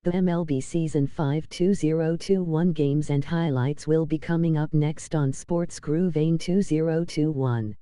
The MLB Season 5 2021 games and highlights will be coming up next on Sports Groove AIM 2021.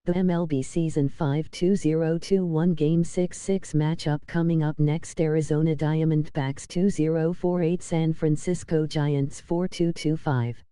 The MLB Season 5 2021 Game 6-6 matchup coming up next. Arizona Diamondbacks 2048 San Francisco Giants 4225.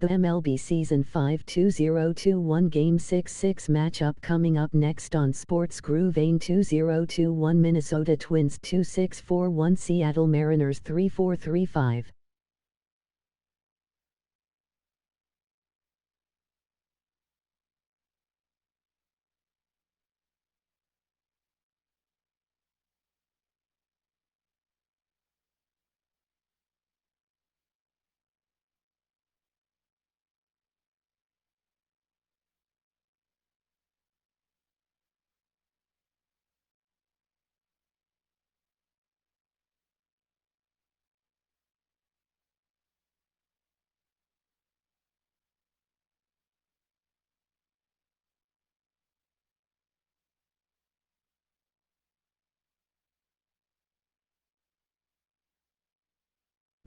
The MLB Season 5 2021 Game 6-6 matchup coming up next on Sports Groove AIM 2021 Minnesota Twins 2641 Seattle Mariners 3435.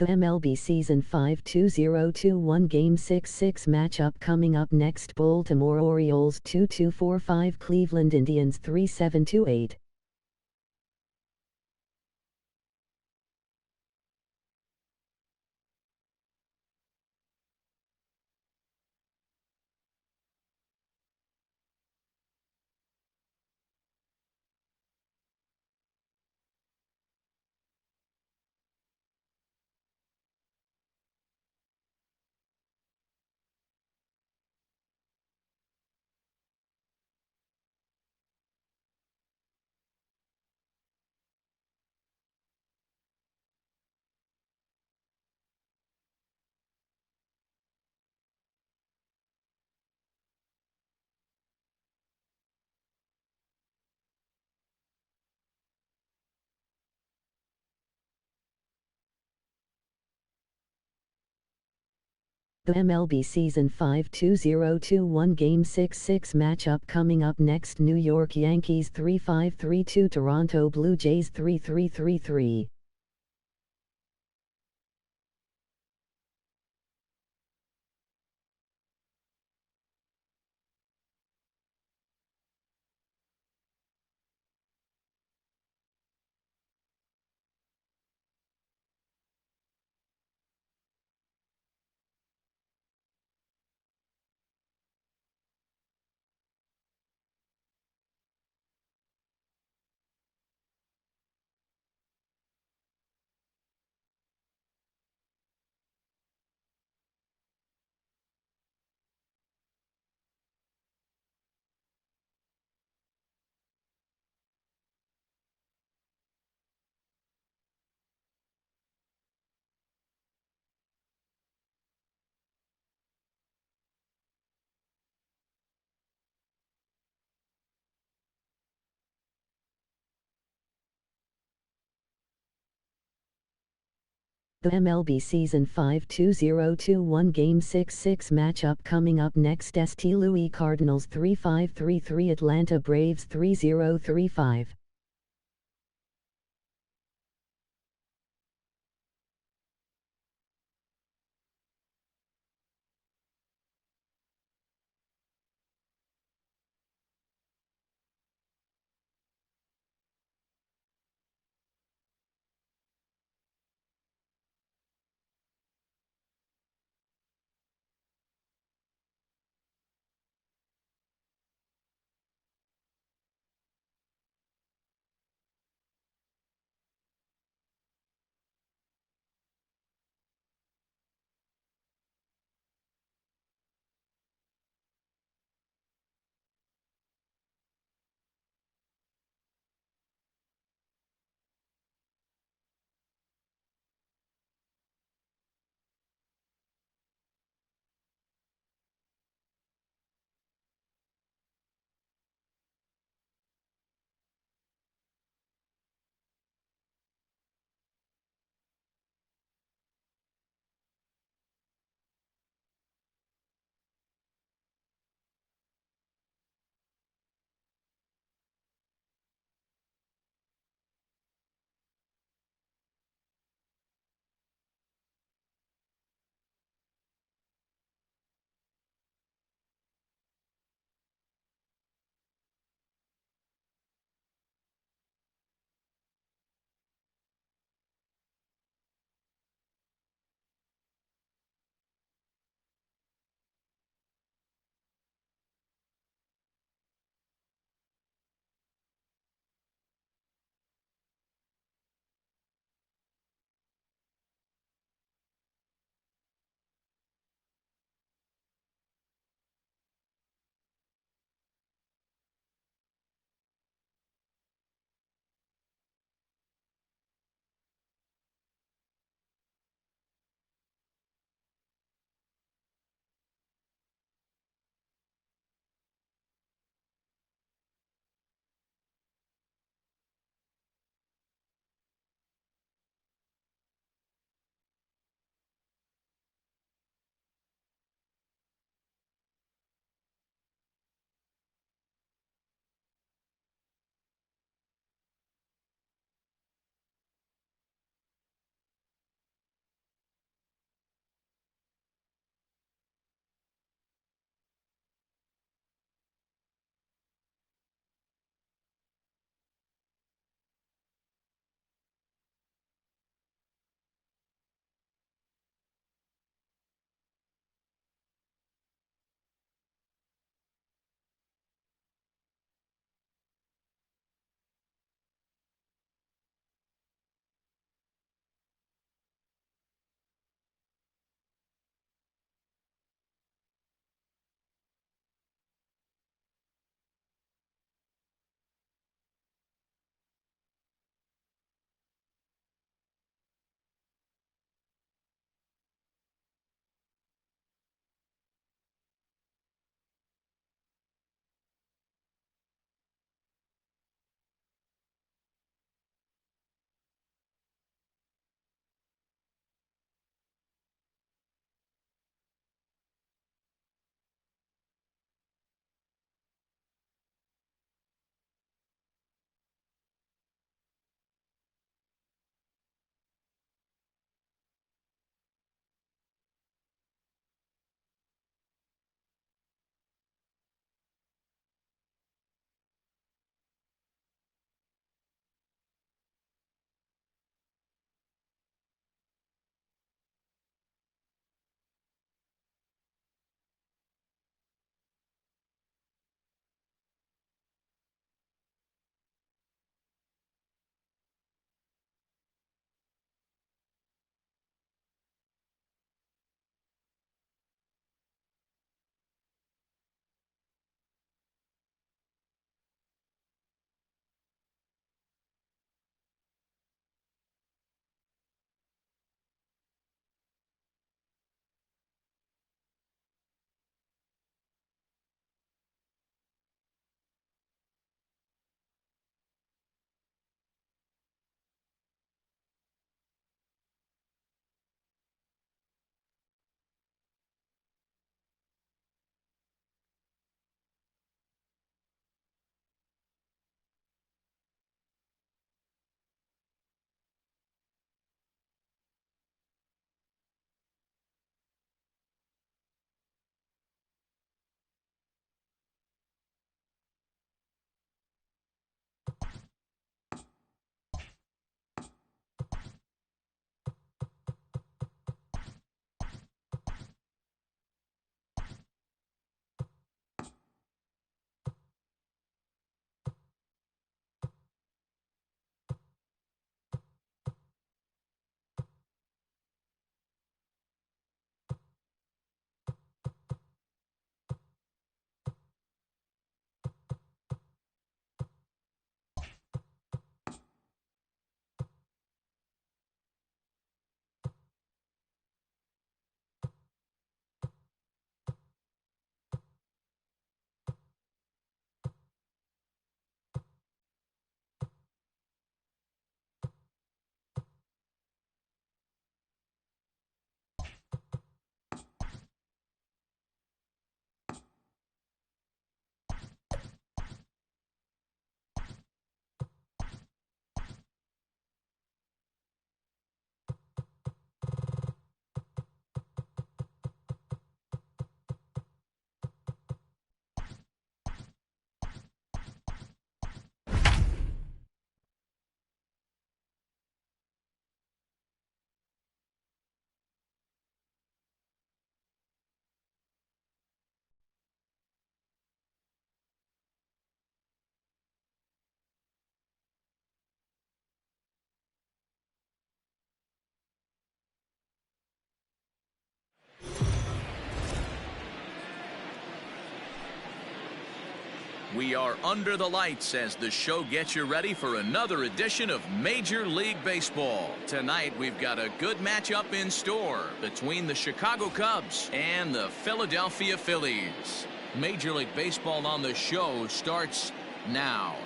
The MLB Season 5 2021 Game 6-6 matchup coming up next. Baltimore Orioles 2245 Cleveland Indians 3728. The MLB Season 5 2021 Game 6-6 matchup coming up next. New York Yankees 3532 Toronto Blue Jays 3333. The MLB Season 5 2021 Game 6-6 matchup coming up next. St. Louis Cardinals 3-5-3-3, Atlanta Braves 3-0-3-5. We are under the lights as the show gets you ready for another edition of Major League Baseball. Tonight we've got a good matchup in store between the Chicago Cubs and the Philadelphia Phillies. Major League Baseball on the show starts now.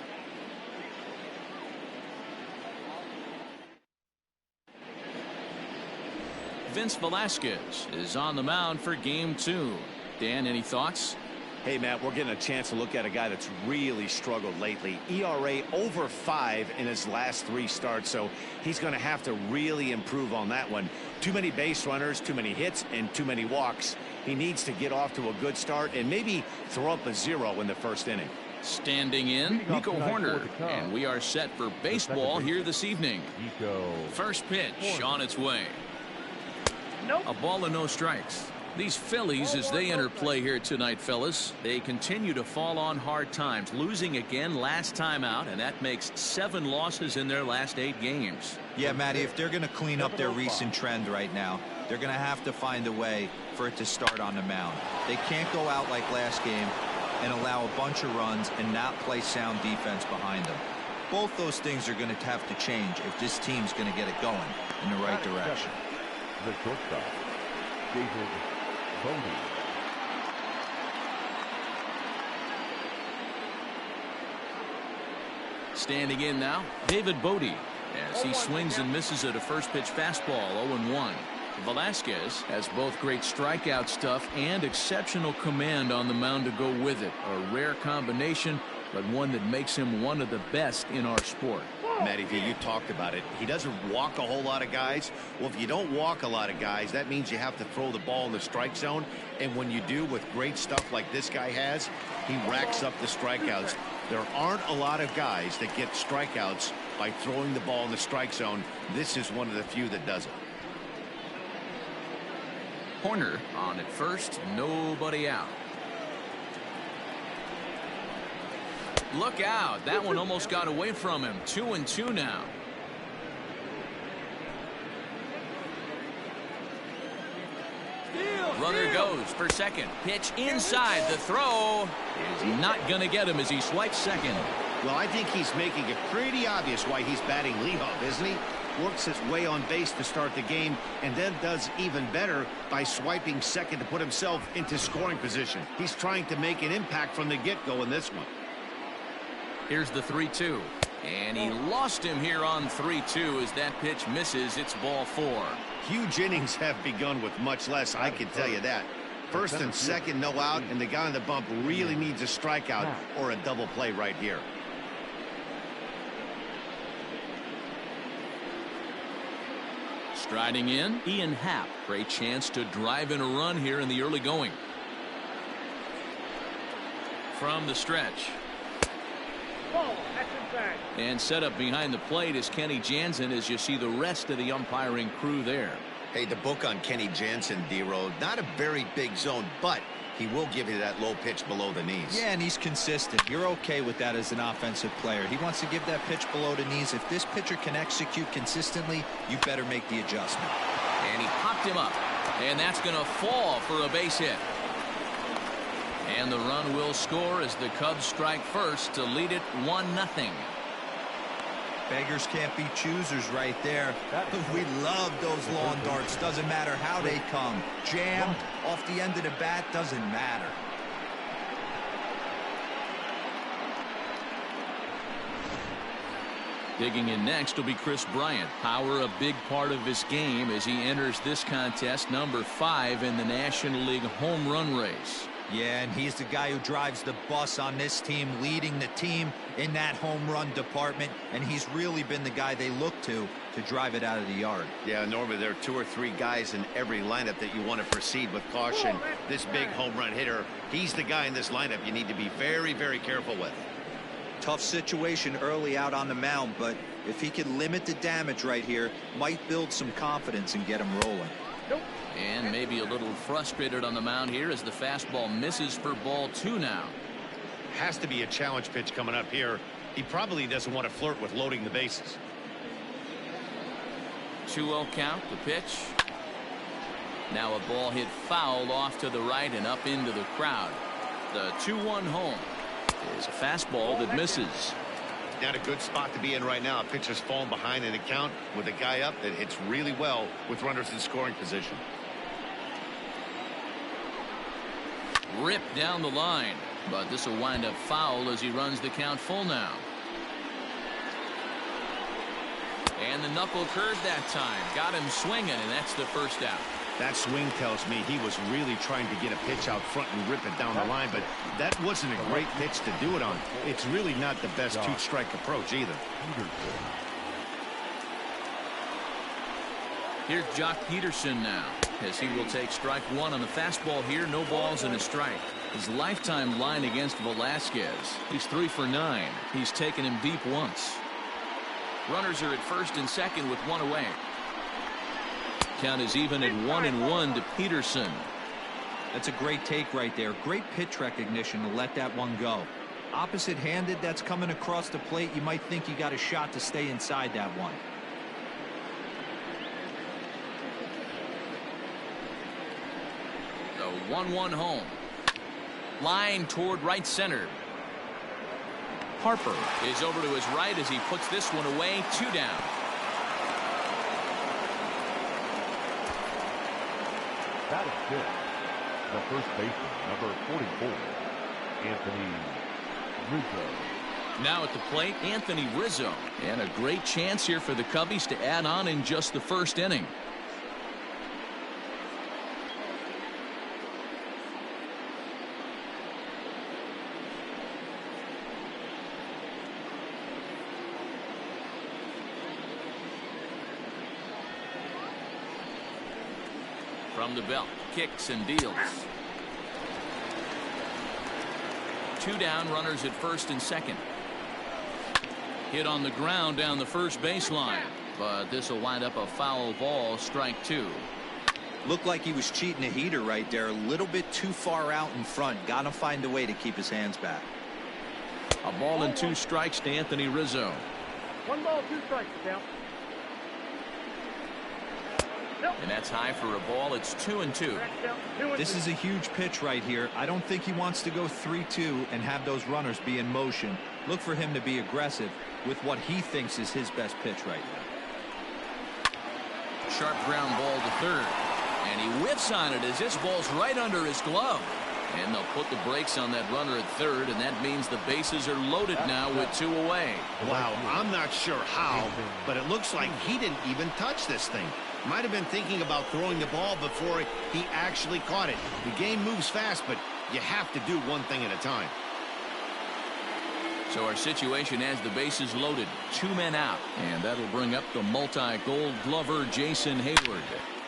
Vince Velasquez is on the mound for game 2. Dan, any thoughts? Hey, Matt, we're getting a chance to look at a guy that's really struggled lately. ERA over 5 in his last 3 starts, so he's going to have to really improve on that one. Too many base runners, too many hits, and too many walks. He needs to get off to a good start and maybe throw up a 0 in the first inning. Standing in, Nico Hoerner, and we are set for baseball here this evening. First pitch on its way. A ball and no strikes. These Phillies, as they enter play here tonight, fellas, they continue to fall on hard times, losing again last time out, and that makes 7 losses in their last 8 games. Yeah, Matty, if they're going to clean up their recent trend right now, they're going to have to find a way for it to start on the mound. They can't go out like last game and allow a bunch of runs and not play sound defense behind them. Both those things are going to have to change if this team's going to get it going in the right direction. The shortstop, David Bodie. Standing in now, David Bodie, as he swings and misses at a first pitch fastball, 0-1. Velasquez has both great strikeout stuff and exceptional command on the mound to go with it. A rare combination, but one that makes him one of the best in our sport. Matty V, you talked about it. He doesn't walk a whole lot of guys. Well, if you don't walk a lot of guys, that means you have to throw the ball in the strike zone. And when you do, with great stuff like this guy has, he racks up the strikeouts. There aren't a lot of guys that get strikeouts by throwing the ball in the strike zone. This is one of the few that does it. Hoerner on at first, nobody out. Look out. That one almost got away from him. 2-2 now. Runner goes for second. Pitch inside. The throw is not going to get him as he swipes second. Well, I think he's making it pretty obvious why he's batting leadoff, isn't he? Works his way on base to start the game and then does even better by swiping second to put himself into scoring position. He's trying to make an impact from the get-go in this one. Here's the 3-2. And he lost him here on 3-2 as that pitch misses. It's ball 4. Huge innings have begun with much less, I can tell you that. First and second, no out, and the guy on the bump really needs a strikeout or a double play right here. Striding in, Ian Happ. Great chance to drive in a run here in the early going. From the stretch. And set up behind the plate is Kenny Jansen as you see the rest of the umpiring crew there. Hey, the book on Kenny Jansen, D-Road, not a very big zone, but he will give you that low pitch below the knees. Yeah, and he's consistent. You're okay with that as an offensive player. He wants to give that pitch below the knees. If this pitcher can execute consistently, you better make the adjustment. And he popped him up. And that's going to fall for a base hit. And the run will score as the Cubs strike first to lead it 1-0. Beggars can't be choosers right there. We love those lawn darts. Doesn't matter how they come. Jammed off the end of the bat, doesn't matter. Digging in next will be Chris Bryant. Power a big part of his game as he enters this contest, number 5 in the National League home run race. Yeah, and he's the guy who drives the bus on this team, leading the team in that home run department, and he's really been the guy they look to drive it out of the yard. Yeah, normally there are 2 or 3 guys in every lineup that you want to proceed with caution. This big home run hitter, he's the guy in this lineup you need to be very, very careful with. Tough situation early out on the mound, but if he can limit the damage right here, might build some confidence and get him rolling. And maybe a little frustrated on the mound here as the fastball misses for ball 2 now. Has to be a challenge pitch coming up here. He probably doesn't want to flirt with loading the bases. 2-0 count, the pitch. Now a ball hit foul off to the right and up into the crowd. The 2-1 home. is a fastball that misses. Not a good spot to be in right now. A pitcher's falling behind in the count with a guy up that hits really well with runners in scoring position. Ripped down the line, but this will wind up foul as he runs the count full now. And the knuckle curve that time got him swinging, and that's the first out. That swing tells me he was really trying to get a pitch out front and rip it down the line, but that wasn't a great pitch to do it on. It's really not the best two-strike approach either. Here's Jock Peterson now, as he will take strike one on the fastball here. No balls and a strike. His lifetime line against Velasquez. He's 3 for 9. He's taken him deep once. Runners are at first and second with one away. Count is even at 1-1 to Peterson. That's a great take right there. Great pitch recognition to let that one go. Opposite-handed, that's coming across the plate. You might think you got a shot to stay inside that one. The 1-1 home. Line toward right center. Harper is over to his right as he puts this one away. 2 down. That is good. The first baseman, number 44, Anthony Rizzo. Now at the plate, Anthony Rizzo. And a great chance here for the Cubbies to add on in just the first inning. From the belt, kicks and deals. 2 down, runners at first and second. Hit on the ground down the first baseline, but this will wind up a foul ball. Strike 2. Looked like he was cheating a heater right there. A little bit too far out in front. Gotta find a way to keep his hands back. A ball and 2 strikes to Anthony Rizzo. 1 ball, 2 strikes, count. And that's high for a ball. It's 2-2. This is a huge pitch right here. I don't think he wants to go 3-2 and have those runners be in motion. Look for him to be aggressive with what he thinks is his best pitch right now. Sharp ground ball to third. And he whiffs on it as this ball's right under his glove. And they'll put the brakes on that runner at third, and that means the bases are loaded now with 2 away. Wow, I'm not sure how, but it looks like he didn't even touch this thing. Might have been thinking about throwing the ball before he actually caught it. The game moves fast, but you have to do one thing at a time. So our situation has the bases loaded, 2 men out, and that'll bring up the multi-gold glover Jason Hayward.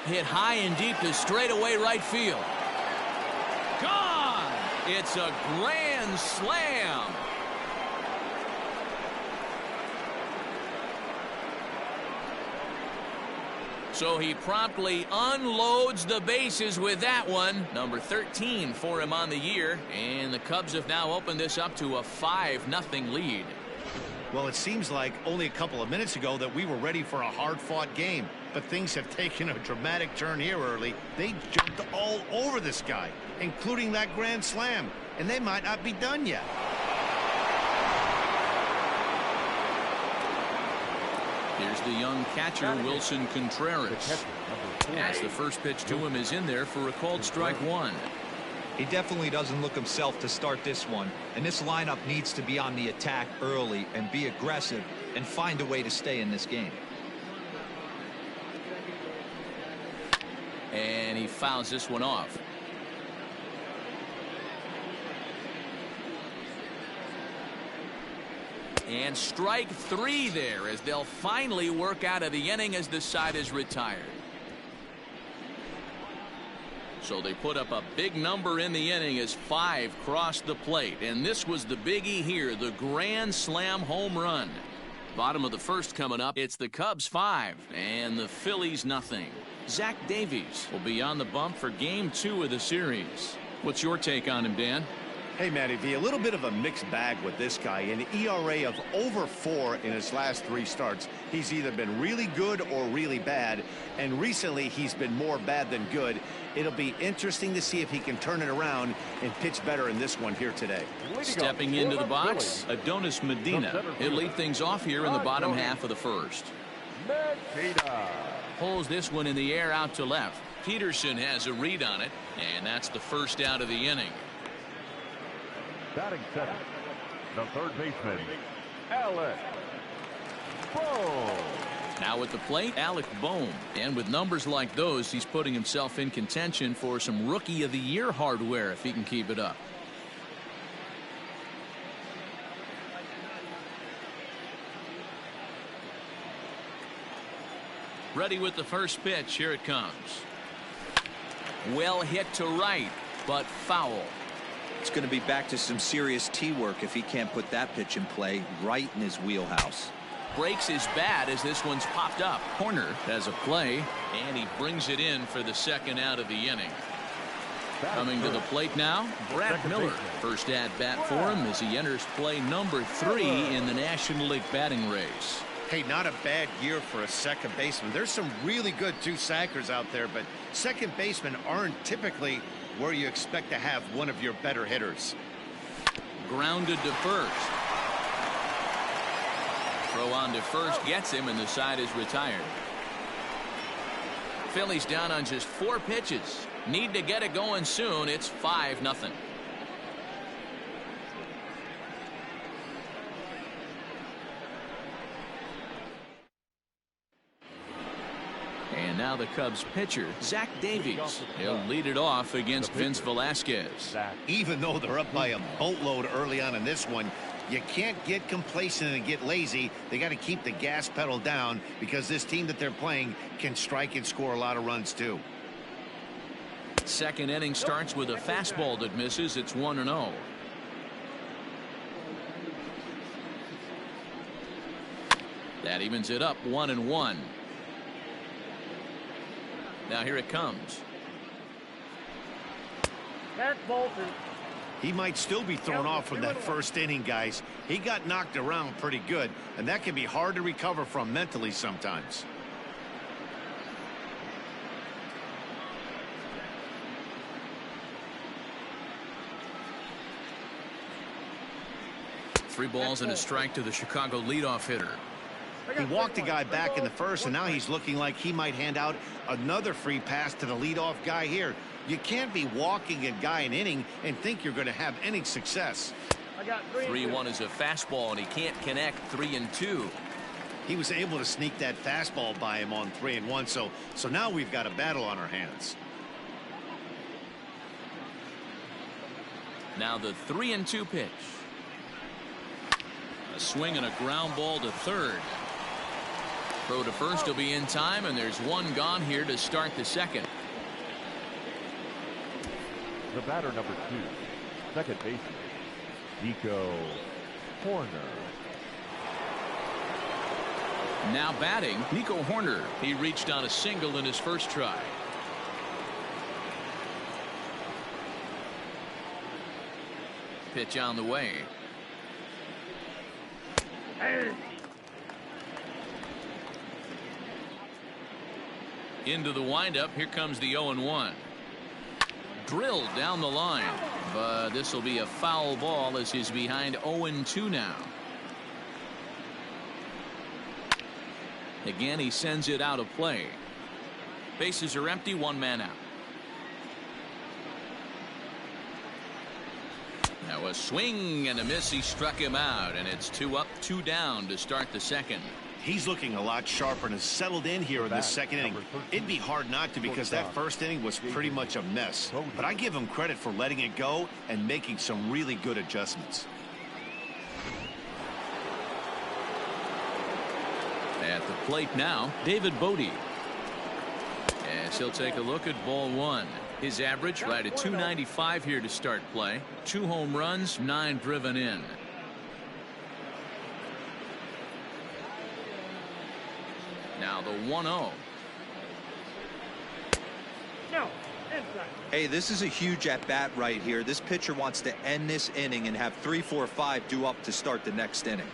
Hit high and deep to straightaway right field. Gone! It's a grand slam. So he promptly unloads the bases with that one. Number 13 for him on the year. And the Cubs have now opened this up to a 5-0 lead. Well, it seems like only a couple of minutes ago that we were ready for a hard-fought game. But things have taken a dramatic turn here early. They jumped all over this guy, including that grand slam. And they might not be done yet. Here's the young catcher, Wilson Contreras. As the first pitch to him is in there for a called strike 1. He definitely doesn't look himself to start this one. And this lineup needs to be on the attack early and be aggressive and find a way to stay in this game. And he fouls this one off. And strike 3 there as they'll finally work out of the inning as the side is retired. So they put up a big number in the inning as 5 crossed the plate. And this was the biggie here, the grand slam home run. Bottom of the first coming up. It's the Cubs 5 and the Phillies nothing. Zach Davies will be on the bump for game 2 of the series. What's your take on him, Dan? Hey, Matty V, a little bit of a mixed bag with this guy. An ERA of over 4 in his last 3 starts. He's either been really good or really bad, and recently he's been more bad than good. It'll be interesting to see if he can turn it around and pitch better in this one here today. Stepping into the box, Adonis Medina. He'll lead things off here in the bottom half of the first. Pulls this one in the air out to left. Peterson has a read on it, and that's the first out of the inning. Batting second, the third baseman, Alec Bohm. Now at the plate, Alec Bohm. And with numbers like those, he's putting himself in contention for some Rookie of the Year hardware if he can keep it up. Ready with the first pitch. Here it comes. Well hit to right, but foul. It's going to be back to some serious tee work if he can't put that pitch in play right in his wheelhouse. Breaks his bat as this one's popped up. Horner has a play, and he brings it in for the second out of the inning. Coming to the plate now, Brad Miller. First at bat for him as he enters play number 3 in the National League batting race. Hey, not a bad year for a second baseman. There's some really good two-sackers out there, but second basemen aren't typically where you expect to have one of your better hitters. Grounded to first. Throw on to first gets him, and the side is retired. Phillies down on just 4 pitches. Need to get it going soon. It's 5-0. And now the Cubs pitcher, Zach Davies. He'll lead it off against Vince Velasquez. Even though they're up by a boatload early on in this one, you can't get complacent and get lazy. They got to keep the gas pedal down because this team that they're playing can strike and score a lot of runs too. Second inning starts with a fastball that misses. It's 1-0. That evens it up 1-1. Now here it comes. That's Bolton. He might still be thrown off from that first inning, guys. He got knocked around pretty good, and that can be hard to recover from mentally sometimes. Three balls and a strike to the Chicago leadoff hitter. He walked a guy back in the first, and now he's looking like he might hand out another free pass to the leadoff guy here. You can't be walking a guy an inning and think you're going to have any success. 3-1 is a fastball, and he can't connect. 3-2. He was able to sneak that fastball by him on 3-1, so now we've got a battle on our hands. Now the 3-2 pitch. A swing and a ground ball to third. Throw to first will be in time, and there's one gone here to start the second. The batter number 2, second baseman, Nico Horner. Now batting, Nico Horner. He reached on a single in his first try. Pitch on the way. Into the windup. Here comes the 0-1. Drilled down the line, but this will be a foul ball as he's behind 0-2 now. Again, he sends it out of play. Bases are empty, one man out. Now a swing and a miss. He struck him out, and it's 2 up, 2 down to start the second. He's looking a lot sharper and has settled in here in this second inning. It'd be hard not to because that first inning was pretty much a mess. But I give him credit for letting it go and making some really good adjustments. At the plate now, David Bodie. As he'll take a look at ball 1. His average right at .295 here to start play. 2 home runs, 9 driven in. Now the 1-0. No. Hey, this is a huge at-bat right here. This pitcher wants to end this inning and have 3, 4, 5 due up to start the next inning.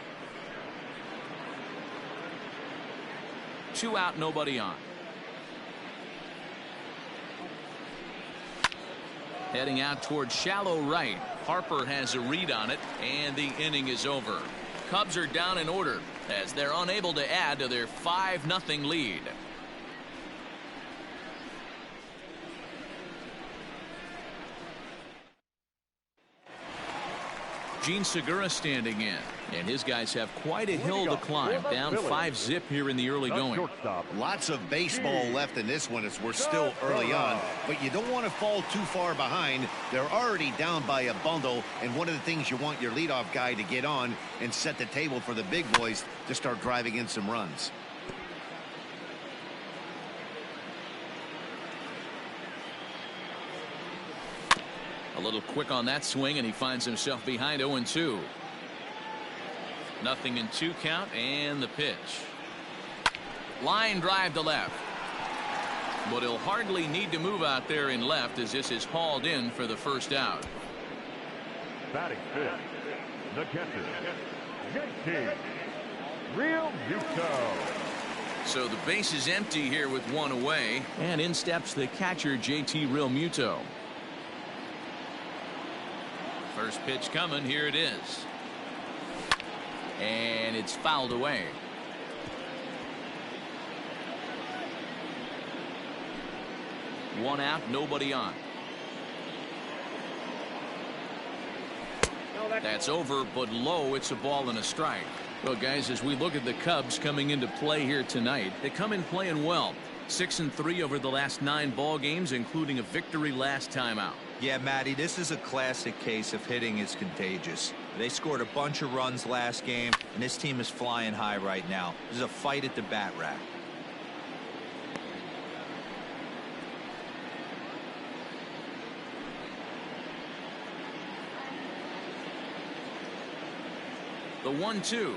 2 out, nobody on. Heading out towards shallow right. Harper has a read on it, and the inning is over. Cubs are down in order as they're unable to add to their 5-0 lead. Gene Segura standing in, and his guys have quite a hill to climb, down 5-0 here in the early going. Lots of baseball left in this one as we're still early on, but you don't want to fall too far behind. They're already down by a bundle, and one of the things you want your leadoff guy to get on and set the table for the big boys to start driving in some runs. A little quick on that swing, and he finds himself behind 0-2. 0-2 count, and the pitch. Line drive to left. But he'll hardly need to move out there in left as this is hauled in for the first out. Batting fifth, the catcher, JT Realmuto. So the base is empty here with 1 away, and in steps the catcher, JT Realmuto. First pitch coming, here it is. And it's fouled away. One out, nobody on. That's over, but low. It's a ball and a strike. Well, guys, as we look at the Cubs coming into play here tonight, they come in playing well. 6-3 over the last 9 ball games, including a victory last time out. Yeah, Matty, this is a classic case of hitting is contagious. They scored a bunch of runs last game, and this team is flying high right now. This is a fight at the bat rack. The 1-2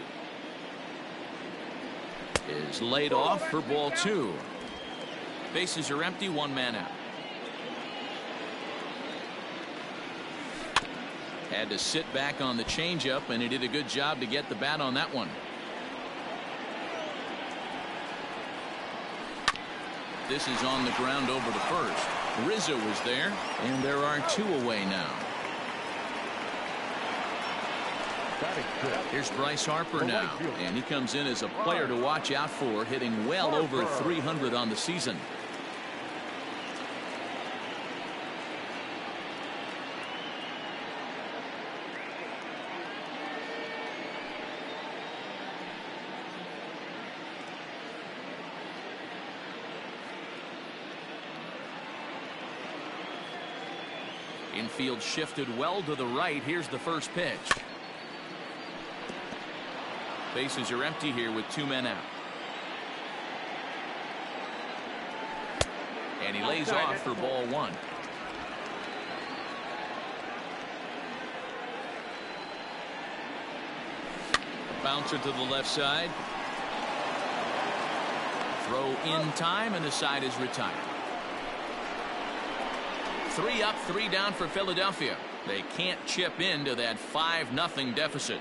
is laid off for ball 2. Bases are empty, 1 man out. Had to sit back on the changeup, and he did a good job to get the bat on that one. This is on the ground over to first. Rizzo was there, and there are 2 away now. Here's Bryce Harper now, and he comes in as a player to watch out for, hitting well over 300 on the season. Infield shifted well to the right. Here's the first pitch. Bases are empty here with 2 men out. And he lays off for ball 1. Bouncer to the left side. Throw in time, and the side is retired. 3 up, 3 down for Philadelphia. They can't chip into that 5-0 deficit.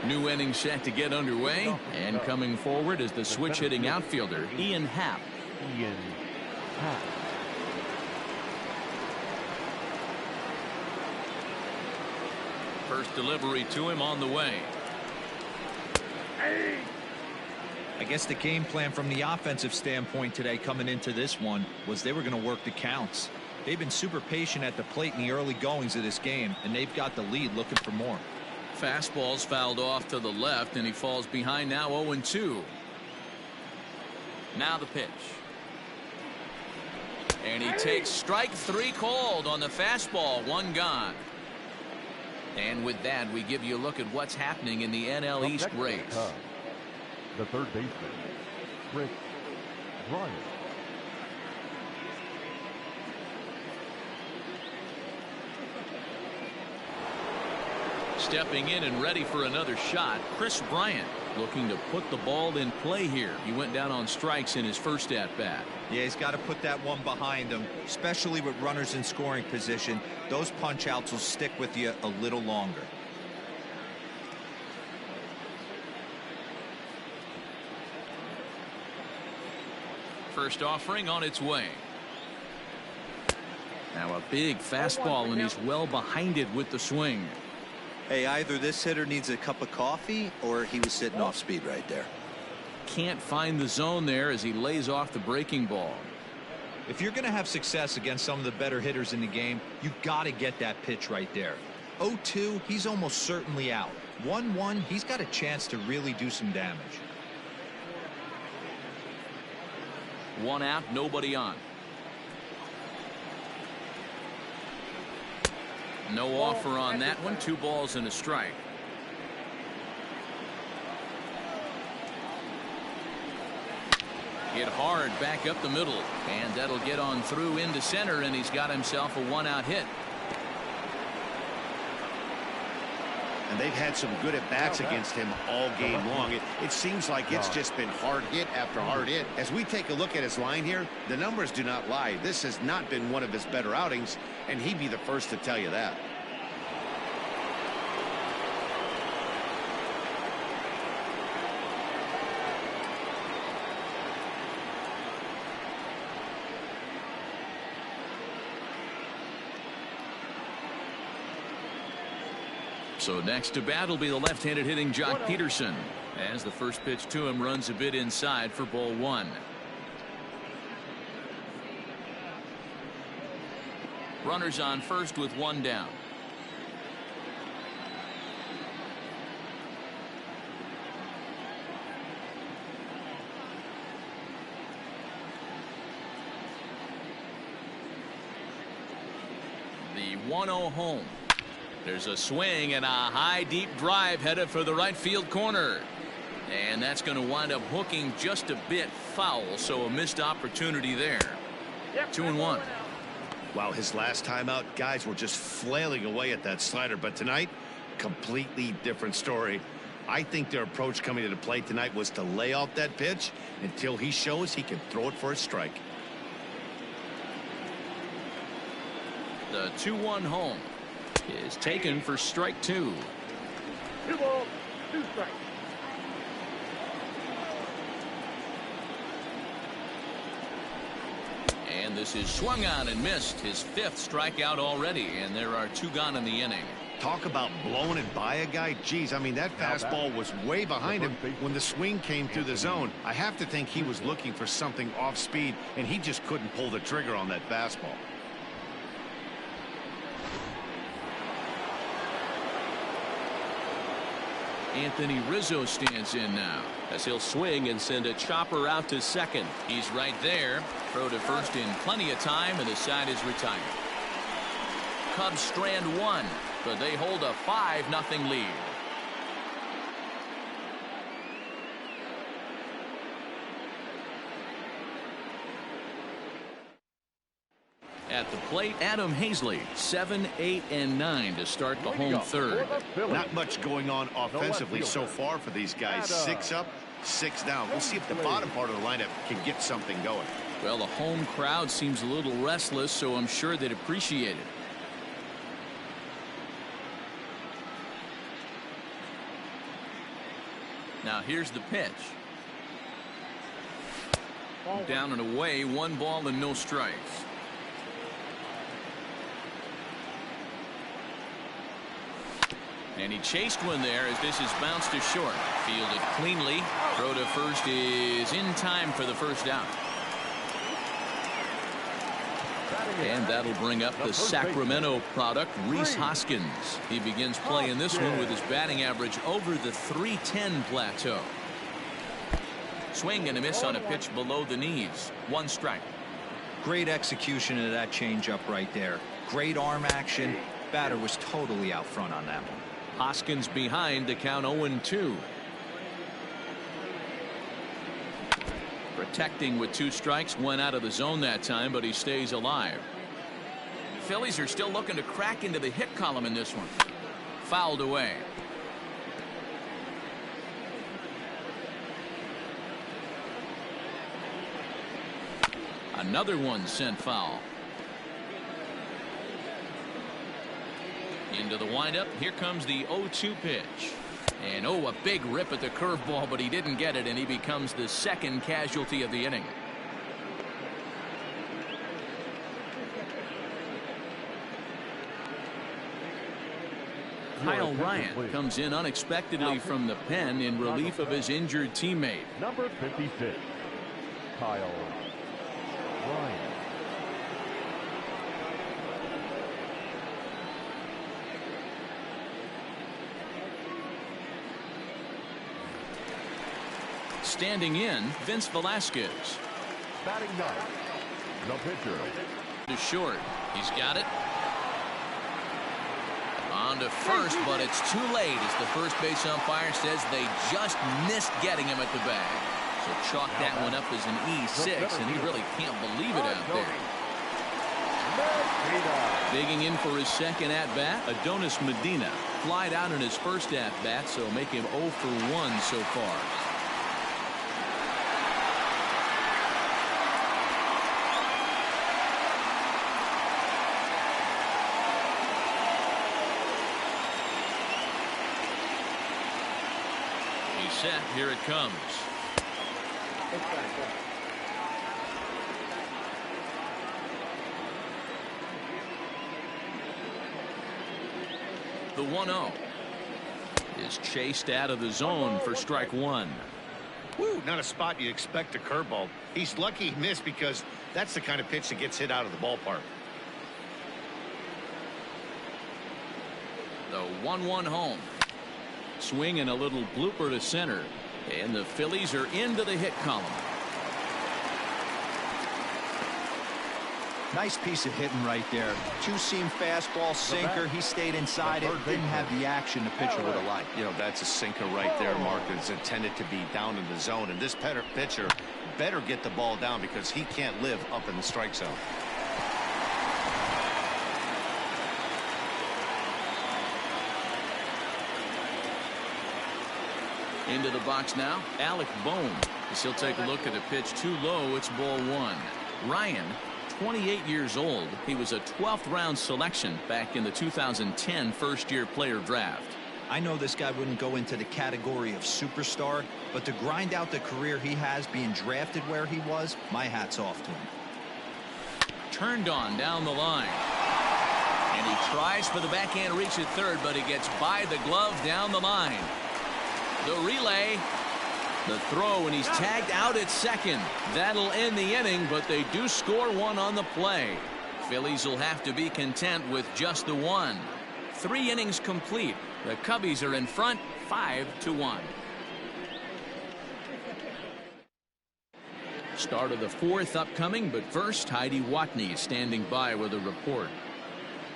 New inning set to get underway, and coming forward is the switch hitting outfielder Ian Happ. First delivery to him on the way. I guess the game plan from the offensive standpoint today coming into this one was they were going to work the counts. They've been super patient at the plate in the early goings of this game, and they've got the lead looking for more. Fastball's fouled off to the left, and he falls behind now 0-2. Now the pitch. And he takes strike 3 called on the fastball. 1 gone. And with that, we give you a look at what's happening in the NL East race. The third baseman, Chris Bryant. Stepping in and ready for another shot, Chris Bryant, looking to put the ball in play here. He went down on strikes in his first at-bat. Yeah, he's got to put that one behind him, especially with runners in scoring position. Those punch-outs will stick with you a little longer. First offering on its way. Now a big fastball, and he's well behind it with the swing. Hey, either this hitter needs a cup of coffee or he was sitting off speed right there. Can't find the zone there as he lays off the breaking ball. If you're going to have success against some of the better hitters in the game, you've got to get that pitch right there. 0-2, he's almost certainly out. 1-1, he's got a chance to really do some damage. One out, nobody on. No offer on that one. 2 balls and a strike. Hit hard back up the middle, and that'll get on through into center, and he's got himself a 1-out hit. And they've had some good at-bats against him all game long. It seems like it's just been hard hit after hard hit. As we take a look at his line here, the numbers do not lie. This has not been one of his better outings, and he'd be the first to tell you that. So next to bat will be the left-handed hitting Jock Peterson, as the first pitch to him runs a bit inside for ball 1. Runners on first with 1 down. The 1-0 home. There's a swing and a high deep drive headed for the right field corner, and that's going to wind up hooking just a bit foul, so a missed opportunity there. 2-1. Wow, his last time out, guys were just flailing away at that slider, but tonight, completely different story. I think their approach coming to the plate tonight was to lay out that pitch until he shows he can throw it for a strike. The 2-1 home is taken for strike 2. 2 balls, 2 strikes. And this is swung on and missed, his 5th strikeout already, and there are 2 gone in the inning. Talk about blowing it by a guy. Geez, I mean, that fastball was way behind him when the swing came through the zone. I have to think he was looking for something off speed, and he just couldn't pull the trigger on that fastball. Anthony Rizzo stands in now as he'll swing and send a chopper out to second. He's right there. Throw to first in plenty of time, and the side is retired. Cubs strand 1, but they hold a 5-0 lead. At the plate, Adam Hazley, 7, 8, and 9 to start the home third. Not much going on offensively so far for these guys. 6 up, 6 down. We'll see if the bottom part of the lineup can get something going. Well, the home crowd seems a little restless, so I'm sure they'd appreciate it. Now here's the pitch. Down and away, 1 ball and no strikes. And he chased one there as this is bounced to short. Fielded cleanly. Throw to first is in time for the first out. And that'll bring up the Sacramento product, Rhys Hoskins. He begins playing this one with his batting average over the .310 plateau. Swing and a miss on a pitch below the knees. 1 strike. Great execution of that changeup right there. Great arm action. Batter was totally out front on that one. Hoskins behind, the count 0-2. Protecting with 2 strikes, went out of the zone that time, but he stays alive. Phillies are still looking to crack into the hit column in this one. Fouled away. Another one sent foul. Into the windup. Here comes the 0-2 pitch. And a big rip at the curveball, but he didn't get it, and he becomes the second casualty of the inning. Kyle Ryan comes in unexpectedly from the pen in relief of his injured teammate. Number 56, Kyle Ryan. Standing in, Vince Velasquez. Batting ninth, the pitcher. To short. He's got it. On to first, but it's too late as the first base umpire says they just missed getting him at the bag. So chalk that one up as an E6, and he really can't believe it out there. Digging in for his second at-bat, Adonis Medina. Flied out in his first at-bat, so make him 0 for 1 so far. Set. Here it comes. The 1-0 is chased out of the zone for strike one. Woo, not a spot you expect a curveball. He's lucky he missed because that's the kind of pitch that gets hit out of the ballpark. The 1-1 home. Swing and a little blooper to center, and the Phillies are into the hit column. Nice piece of hitting right there. Two-seam fastball, sinker. He stayed inside it. Didn't have the action the pitcher would have liked. You know, that's a sinker right there, Mark. It's intended to be down in the zone, and this pitcher better get the ball down because he can't live up in the strike zone. Into the box now, Alec Bohm. As he'll take a look at a pitch too low, it's ball one. Ryan, 28 years old. He was a 12th round selection back in the 2010 first-year player draft. I know this guy wouldn't go into the category of superstar, but to grind out the career he has being drafted where he was, my hat's off to him. Turned on down the line. And he tries for the backhand reach at third, but he gets by the glove down the line. The relay, the throw, and he's tagged out at second. That'll end the inning, but they do score one on the play. Phillies will have to be content with just the one. 3 innings complete. The Cubbies are in front, 5-1. Start of the 4th upcoming, but first, Heidi Watney is standing by with a report.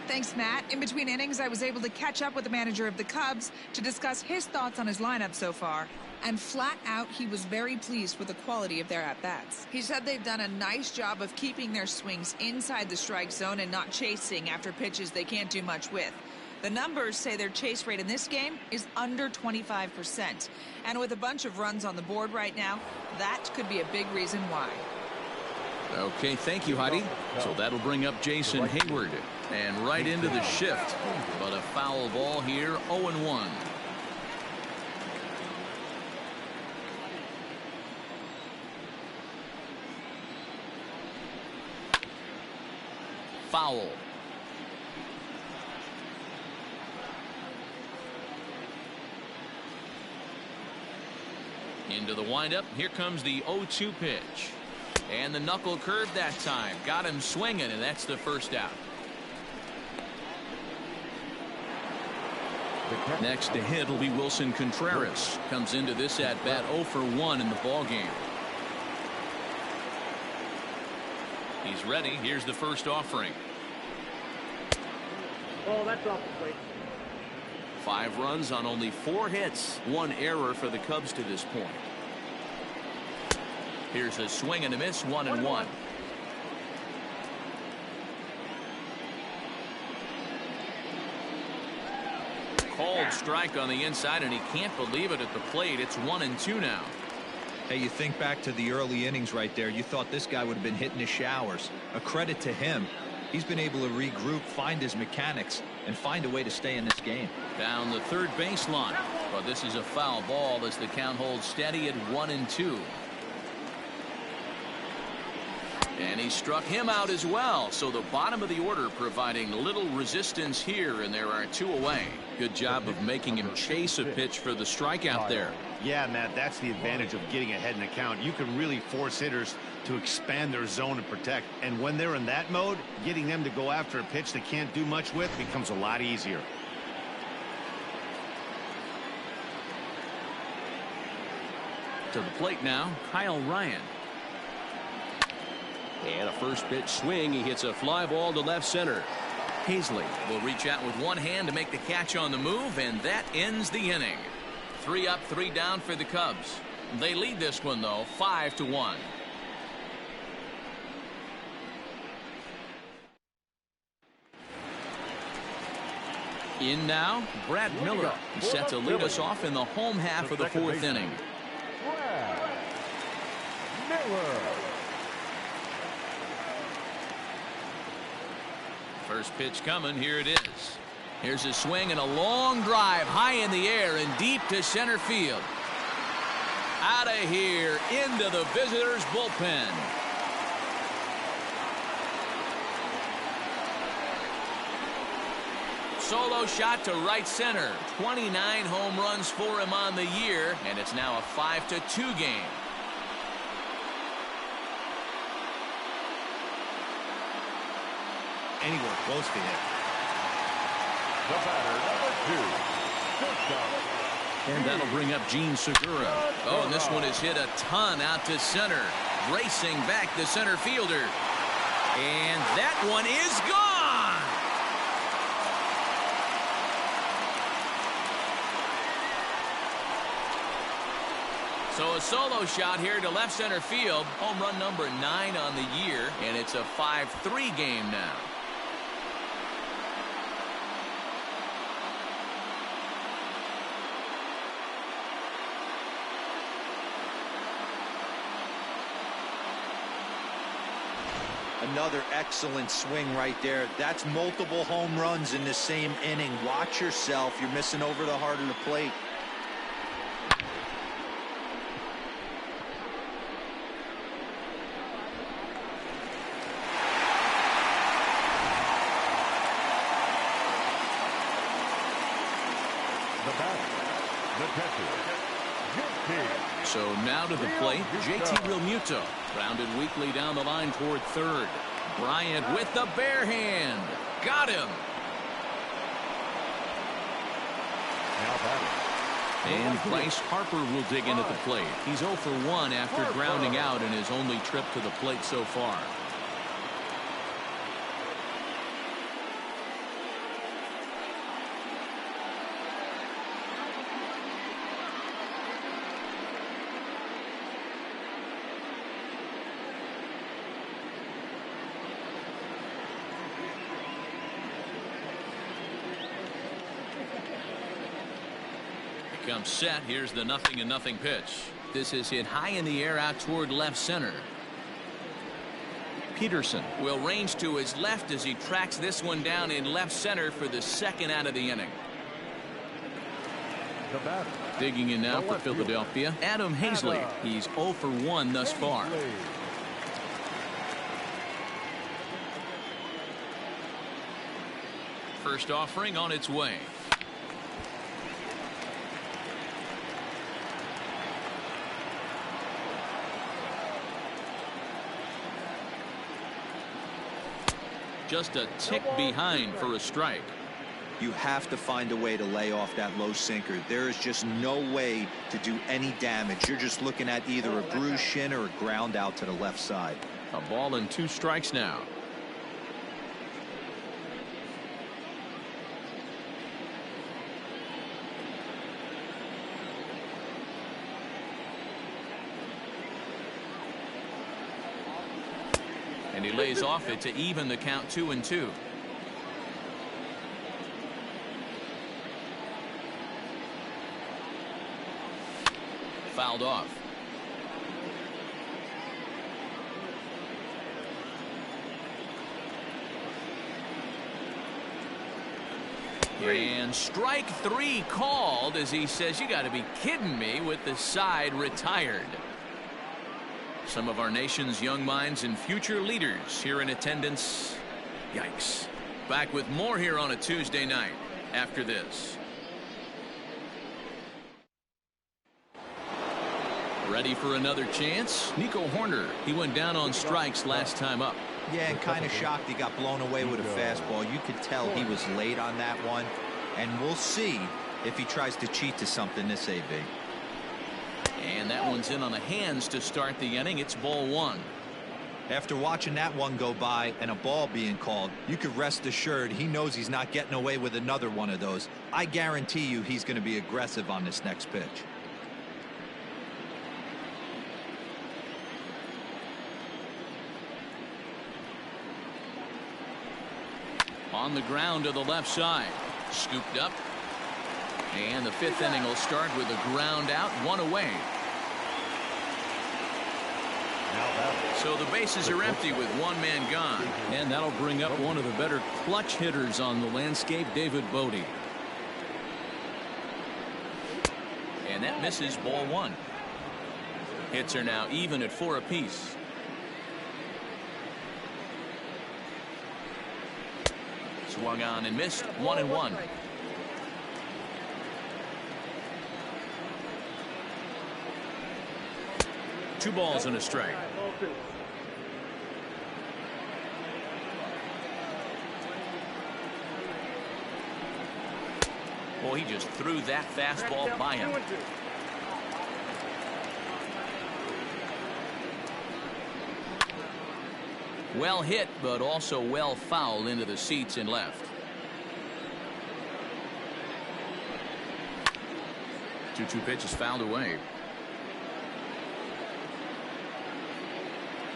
Thanks, Matt. In between innings, I was able to catch up with the manager of the Cubs to discuss his thoughts on his lineup so far. And flat out, he was very pleased with the quality of their at-bats. He said they've done a nice job of keeping their swings inside the strike zone and not chasing after pitches they can't do much with. The numbers say their chase rate in this game is under 25%. And with a bunch of runs on the board right now, that could be a big reason why. Okay, thank you, Heidi. So that'll bring up Jason Hayward. And right into the shift. But a foul ball here, 0-1. Foul. Into the windup. Here comes the 0-2 pitch. And the knuckle curve that time. Got him swinging, and that's the first out. Next to hit will be Wilson Contreras. Comes into this at-bat 0 for 1 in the ballgame. He's ready. Here's the first offering. Oh, that's off the plate. 5 runs on only 4 hits. 1 error for the Cubs to this point. Here's a swing and a miss, 1-1. Called strike on the inside, and he can't believe it at the plate. It's 1-2 now. Hey, you think back to the early innings right there. You thought this guy would have been hitting his showers. A credit to him. He's been able to regroup, find his mechanics, and find a way to stay in this game. Down the third baseline. But this is a foul ball as the count holds steady at 1-2. And he struck him out as well. So the bottom of the order providing little resistance here, and there are 2 away. Good job of making him chase a pitch for the strikeout there. Yeah, Matt, that's the advantage of getting ahead in the count. You can really force hitters to expand their zone and protect. And when they're in that mode, getting them to go after a pitch they can't do much with becomes a lot easier. To the plate now, Kyle Ryan. And a first pitch swing. He hits a fly ball to left center. Hazley will reach out with one hand to make the catch on the move, and that ends the inning. 3 up, 3 down for the Cubs. They lead this one, though, 5-1. In now, Brad Miller. He's set to lead us off in the home half of the 4th inning. Brad Miller. First pitch coming. Here it is. Here's a swing and a long drive high in the air and deep to center field. Out of here into the visitors' bullpen. Solo shot to right center. 29 home runs for him on the year, and it's now a 5-2 game. Anywhere close to him. The batter, number 2, shortstop. And that'll bring up Gene Segura. Oh, and this one is hit a ton out to center. Racing back the center fielder. And that one is gone. So a solo shot here to left center field. Home run number 9 on the year. And it's a 5-3 game now. Another excellent swing right there. That's multiple home runs in the same inning. Watch yourself. You're missing over the heart of the plate. The batter, the catcher, JT. So now to the plate, JT Realmuto. Grounded weakly down the line toward third. Bryant with the bare hand. Got him. Now batting. And Bryce Harper will dig in at the plate. He's 0 for 1 after grounding out in his only trip to the plate so far. Comes set. Here's the 0-0 pitch. This is hit high in the air out toward left center. Peterson will range to his left as he tracks this one down in left center for the second out of the inning. The batter. Digging in now for Philadelphia, Adam Hazley. He's 0 for 1 thus far. First offering on its way. Just a tick behind for a strike. You have to find a way to lay off that low sinker. There is just no way to do any damage. You're just looking at either a bruised shin or a ground out to the left side. A ball and 2 strikes now. And he lays off it to even the count 2-2. fouled off. And strike 3 called as he says, you got to be kidding me, with the side retired. Some of our nation's young minds and future leaders here in attendance. Yikes. Back with more here on a Tuesday night after this. Ready for another chance? Nico Horner. He went down on strikes last time up. Yeah, and kind of shocked he got blown away with a fastball. You could tell he was late on that one. And we'll see if he tries to cheat to something this AB. And that one's in on the hands to start the inning. It's ball 1. After watching that one go by and a ball being called, you could rest assured he knows he's not getting away with another one of those. I guarantee you he's going to be aggressive on this next pitch. On the ground to the left side. Scooped up. And the 5th inning will start with a ground out, 1 away. So the bases are empty with 1 man gone. And that'll bring up one of the better clutch hitters on the landscape, David Bodie. And that misses, ball 1. Hits are now even at 4 apiece. Swung on and missed, 1-1. Two balls and a strike. Well, he just threw that fastball by him. Well hit, but also well fouled into the seats and left. 2-2 pitch is fouled away.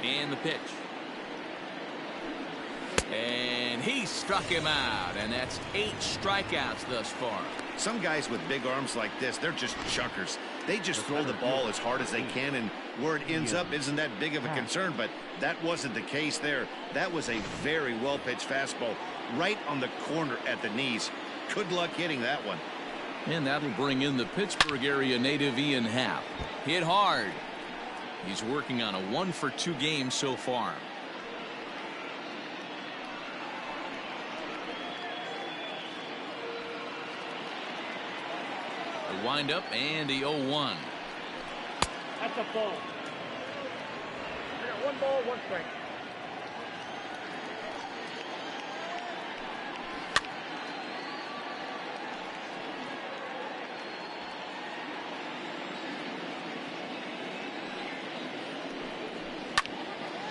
And the pitch. And he struck him out, and that's 8 strikeouts thus far. Some guys with big arms like this, they're just chuckers. They just throw the ball as hard as they can, and where it ends up isn't that big of a concern, but that wasn't the case there. That was a very well-pitched fastball right on the corner at the knees. Good luck hitting that one. And that'll bring in the Pittsburgh area native Ian Happ. Hit hard. He's working on a 1-for-2 game so far. The windup and the 0-1. That's a ball. I got 1 ball, 1 strike.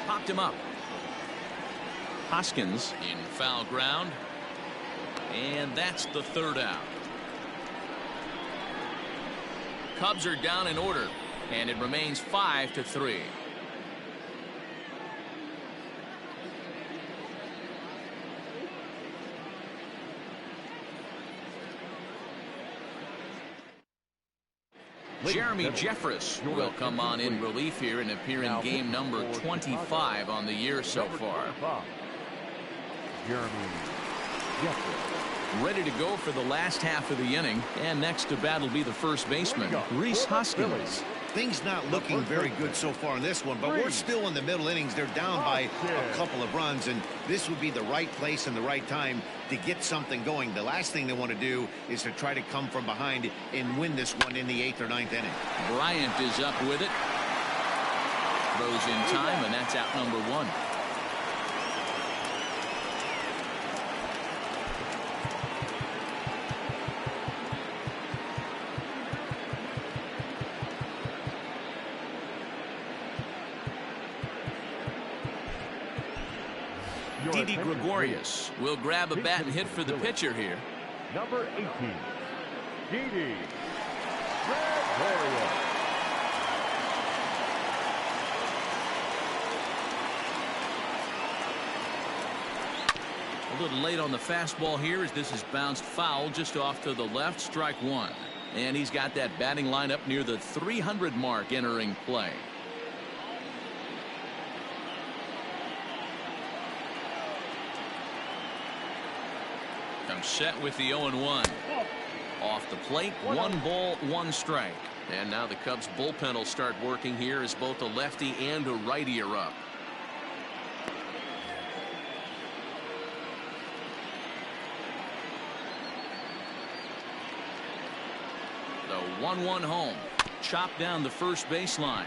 Popped him up. Hoskins in foul ground. And that's the 3rd out. Cubs are down in order, and it remains 5-3. Jeremy Jeffress will come on in relief here and appear in game number 25 on the year so far. Jeremy Jeffress. Ready to go for the last half of the inning, and next to bat will be the first baseman, Rhys Hoskins. Things not looking very good so far in this one, but we're still in the middle innings. They're down by a couple of runs, and this would be the right place and the right time to get something going. The last thing they want to do is to try to come from behind and win this one in the 8th or 9th inning. Bryant is up with it. Throws in time, and that's out number 1. Didi Gregorius will grab a bat and hit for the pitcher here. Number 18, Didi Gregorius. A little late on the fastball here as this is bounced foul just off to the left. Strike 1. And he's got that batting lineup near the 300 mark entering play. Comes set with the 0-1. Off the plate, 1 ball, 1 strike. And now the Cubs bullpen will start working here as both a lefty and a righty are up. The 1-1 home. Chopped down the first baseline.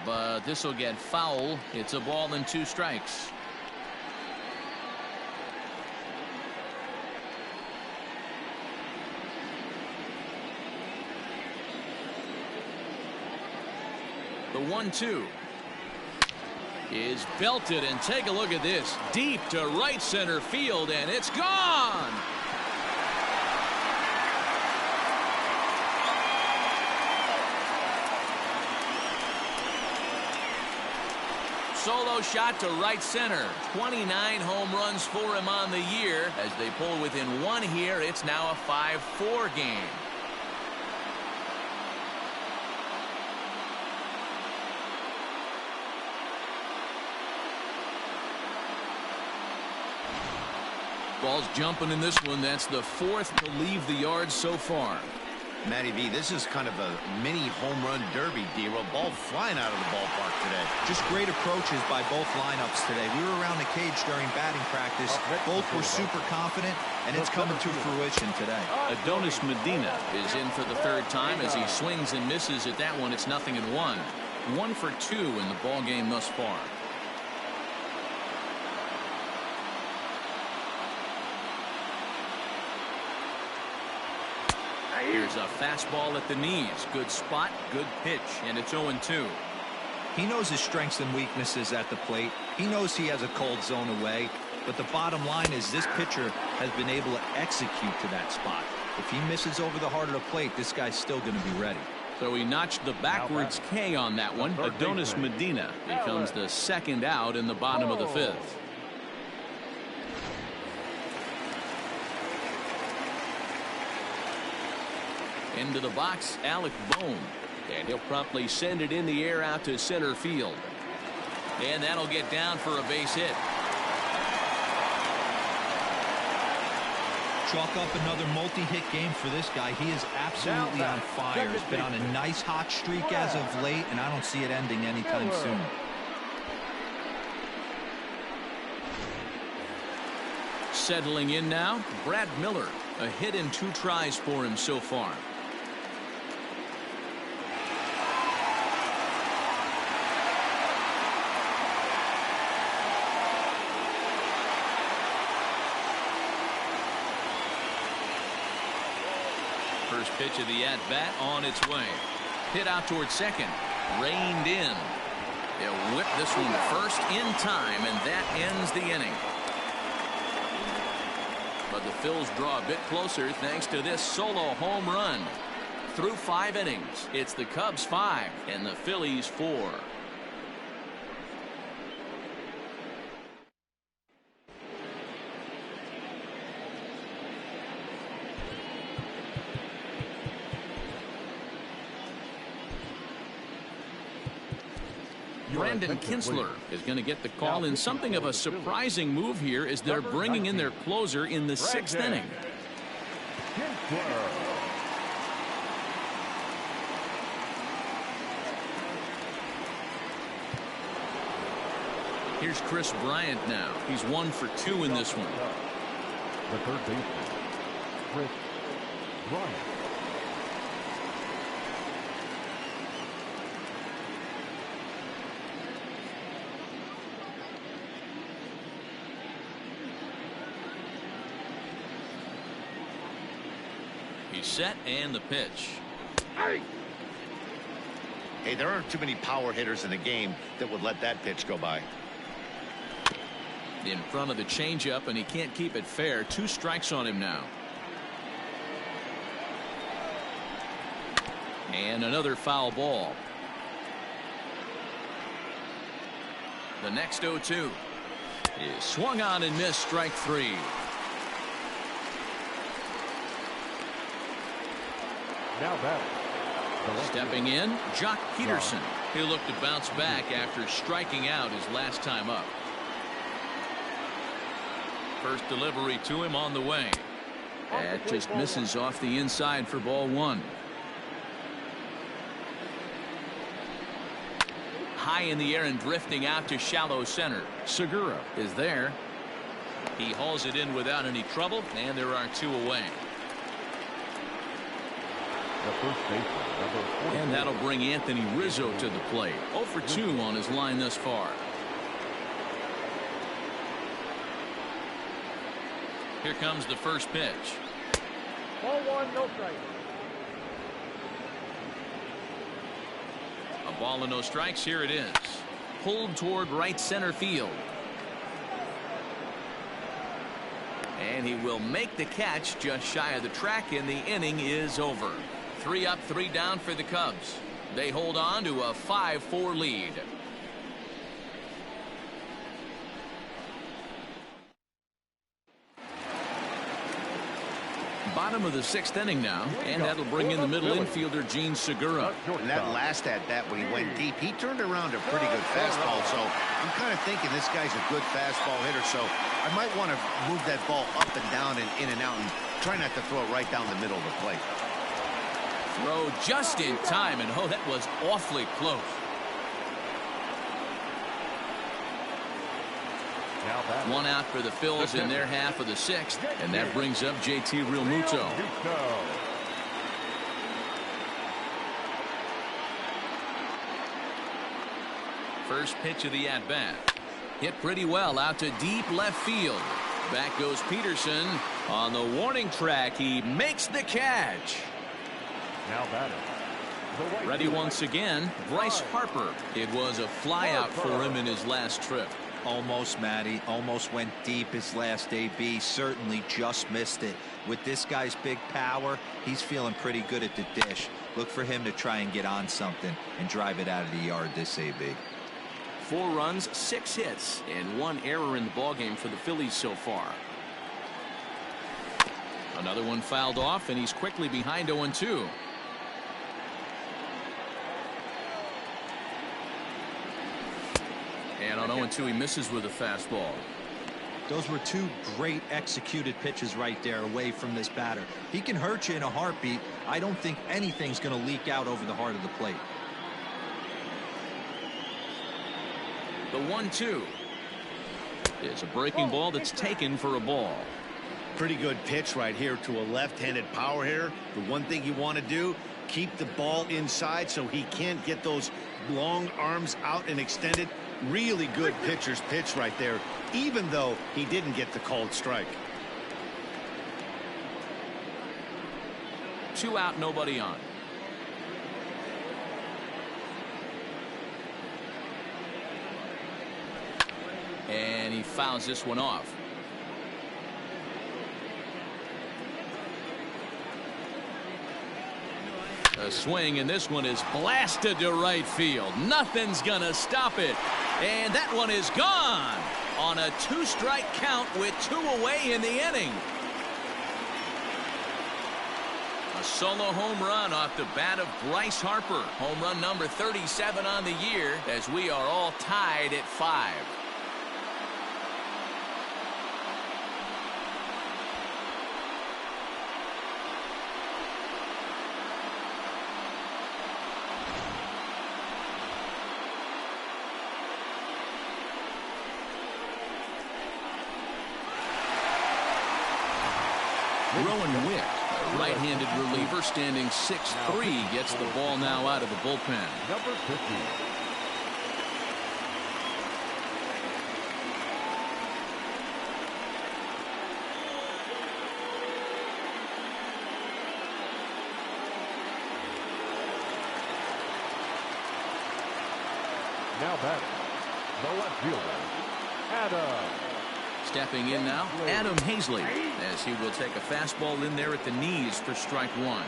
But this will get foul. It's a ball and 2 strikes. The 1-2 is belted, and take a look at this. Deep to right center field, and it's gone. Solo shot to right center. 29 home runs for him on the year. As they pull within 1 here, it's now a 5-4 game. Ball's jumping in this one. That's the 4th to leave the yard so far. Matty V, this is kind of a mini home run derby, D-Roll. Ball flying out of the ballpark today. Just great approaches by both lineups today. We were around the cage during batting practice. Both were super confident, and it's coming to fruition today. Adonis Medina is in for the 3rd time as he swings and misses at that one. It's 0-1. 1 for 2 in the ball game thus far. Here's a fastball at the knees. Good spot, good pitch, and it's 0-2. He knows his strengths and weaknesses at the plate. He knows he has a cold zone away. But the bottom line is this pitcher has been able to execute to that spot. If he misses over the heart of the plate, this guy's still going to be ready. So he notched the backwards K on that one. Adonis Medina becomes the 2nd out in the bottom of the 5th. Into the box, Alec Bohm. And he'll promptly send it in the air out to center field. And that'll get down for a base hit. Chalk up another multi-hit game for this guy. He is absolutely on fire. He's been on a nice hot streak as of late, and I don't see it ending anytime soon. Settling in now, Brad Miller. A hit in 2 tries for him so far. First pitch of the at-bat on its way. Hit out towards second. Reined in. They'll whip this one first in time, and that ends the inning. But the Phils draw a bit closer thanks to this solo home run. Through 5 innings, it's the Cubs 5 and the Phillies 4. Brandon Kinsler is going to get the call in something of a surprising move here as they're bringing in their closer in the 6th inning. Here's Chris Bryant now. He's 1 for 2 in this one. The 3rd baseman, Chris Bryant. He's set and the pitch. Hey, there aren't too many power hitters in the game that would let that pitch go by. In front of the changeup, and he can't keep it fair. 2 strikes on him now. And another foul ball. The next 0-2 is swung on and missed, strike 3. Now batting. Stepping in, Jock Peterson. He'll look to bounce back after striking out his last time up. First delivery to him on the way. That just misses off the inside for ball one. High in the air and drifting out to shallow center. Segura is there. He hauls it in without any trouble, and there are two away. The first baseman, number 44. And that'll bring Anthony Rizzo to the plate. 0 for 2 on his line thus far. Here comes the first pitch. Ball one, no strike. A ball and no strikes. Here it is. Pulled toward right center field. And he will make the catch just shy of the track, and the inning is over. 3 up, 3 down for the Cubs. They hold on to a 5-4 lead. Bottom of the 6th inning now, and that'll bring in the middle infielder Gene Segura. And that last at bat when he went deep, he turned around a pretty good fastball. So I'm kind of thinking this guy's a good fastball hitter. So I might want to move that ball up and down and in and out and try not to throw it right down the middle of the plate. Throw just in time, and oh, that was awfully close. One out for the Phillies in their half of the 6th, and that brings up JT Realmuto. First pitch of the at-bat. Hit pretty well out to deep left field. Back goes Peterson. On the warning track, he makes the catch. Now batting. Ready once again, Bryce Harper. It was a flyout for him in his last trip. Almost, Matty. Almost went deep his last AB. Certainly just missed it. With this guy's big power, he's feeling pretty good at the dish. Look for him to try and get on something and drive it out of the yard this AB. 4 runs, 6 hits, and 1 error in the ballgame for the Phillies so far. Another one fouled off, and he's quickly behind 0-2. And on 0-2, he misses with a fastball. Those were 2 great executed pitches right there away from this batter. He can hurt you in a heartbeat. I don't think anything's going to leak out over the heart of the plate. The 1-2 is a breaking ball that's taken for a ball. Pretty good pitch right here to a left-handed power hitter. The one thing you want to do, keep the ball inside so he can't get those long arms out and extended. Really good pitcher's pitch right there, even though he didn't get the called strike. 2 out, nobody on. And he fouls this one off. A swing, and this one is blasted to right field. Nothing's gonna stop it. And that one is gone on a 2-strike count with 2 away in the inning. A solo home run off the bat of Bryce Harper. Home run number 37 on the year, as we are all tied at 5. Rowan Wick, a right-handed reliever standing 6'3", gets the ball now out of the bullpen. Number 50. Now batting, the left fielder, Adam. Stepping in now, Adam Hazley, as he will take a fastball in there at the knees for strike 1.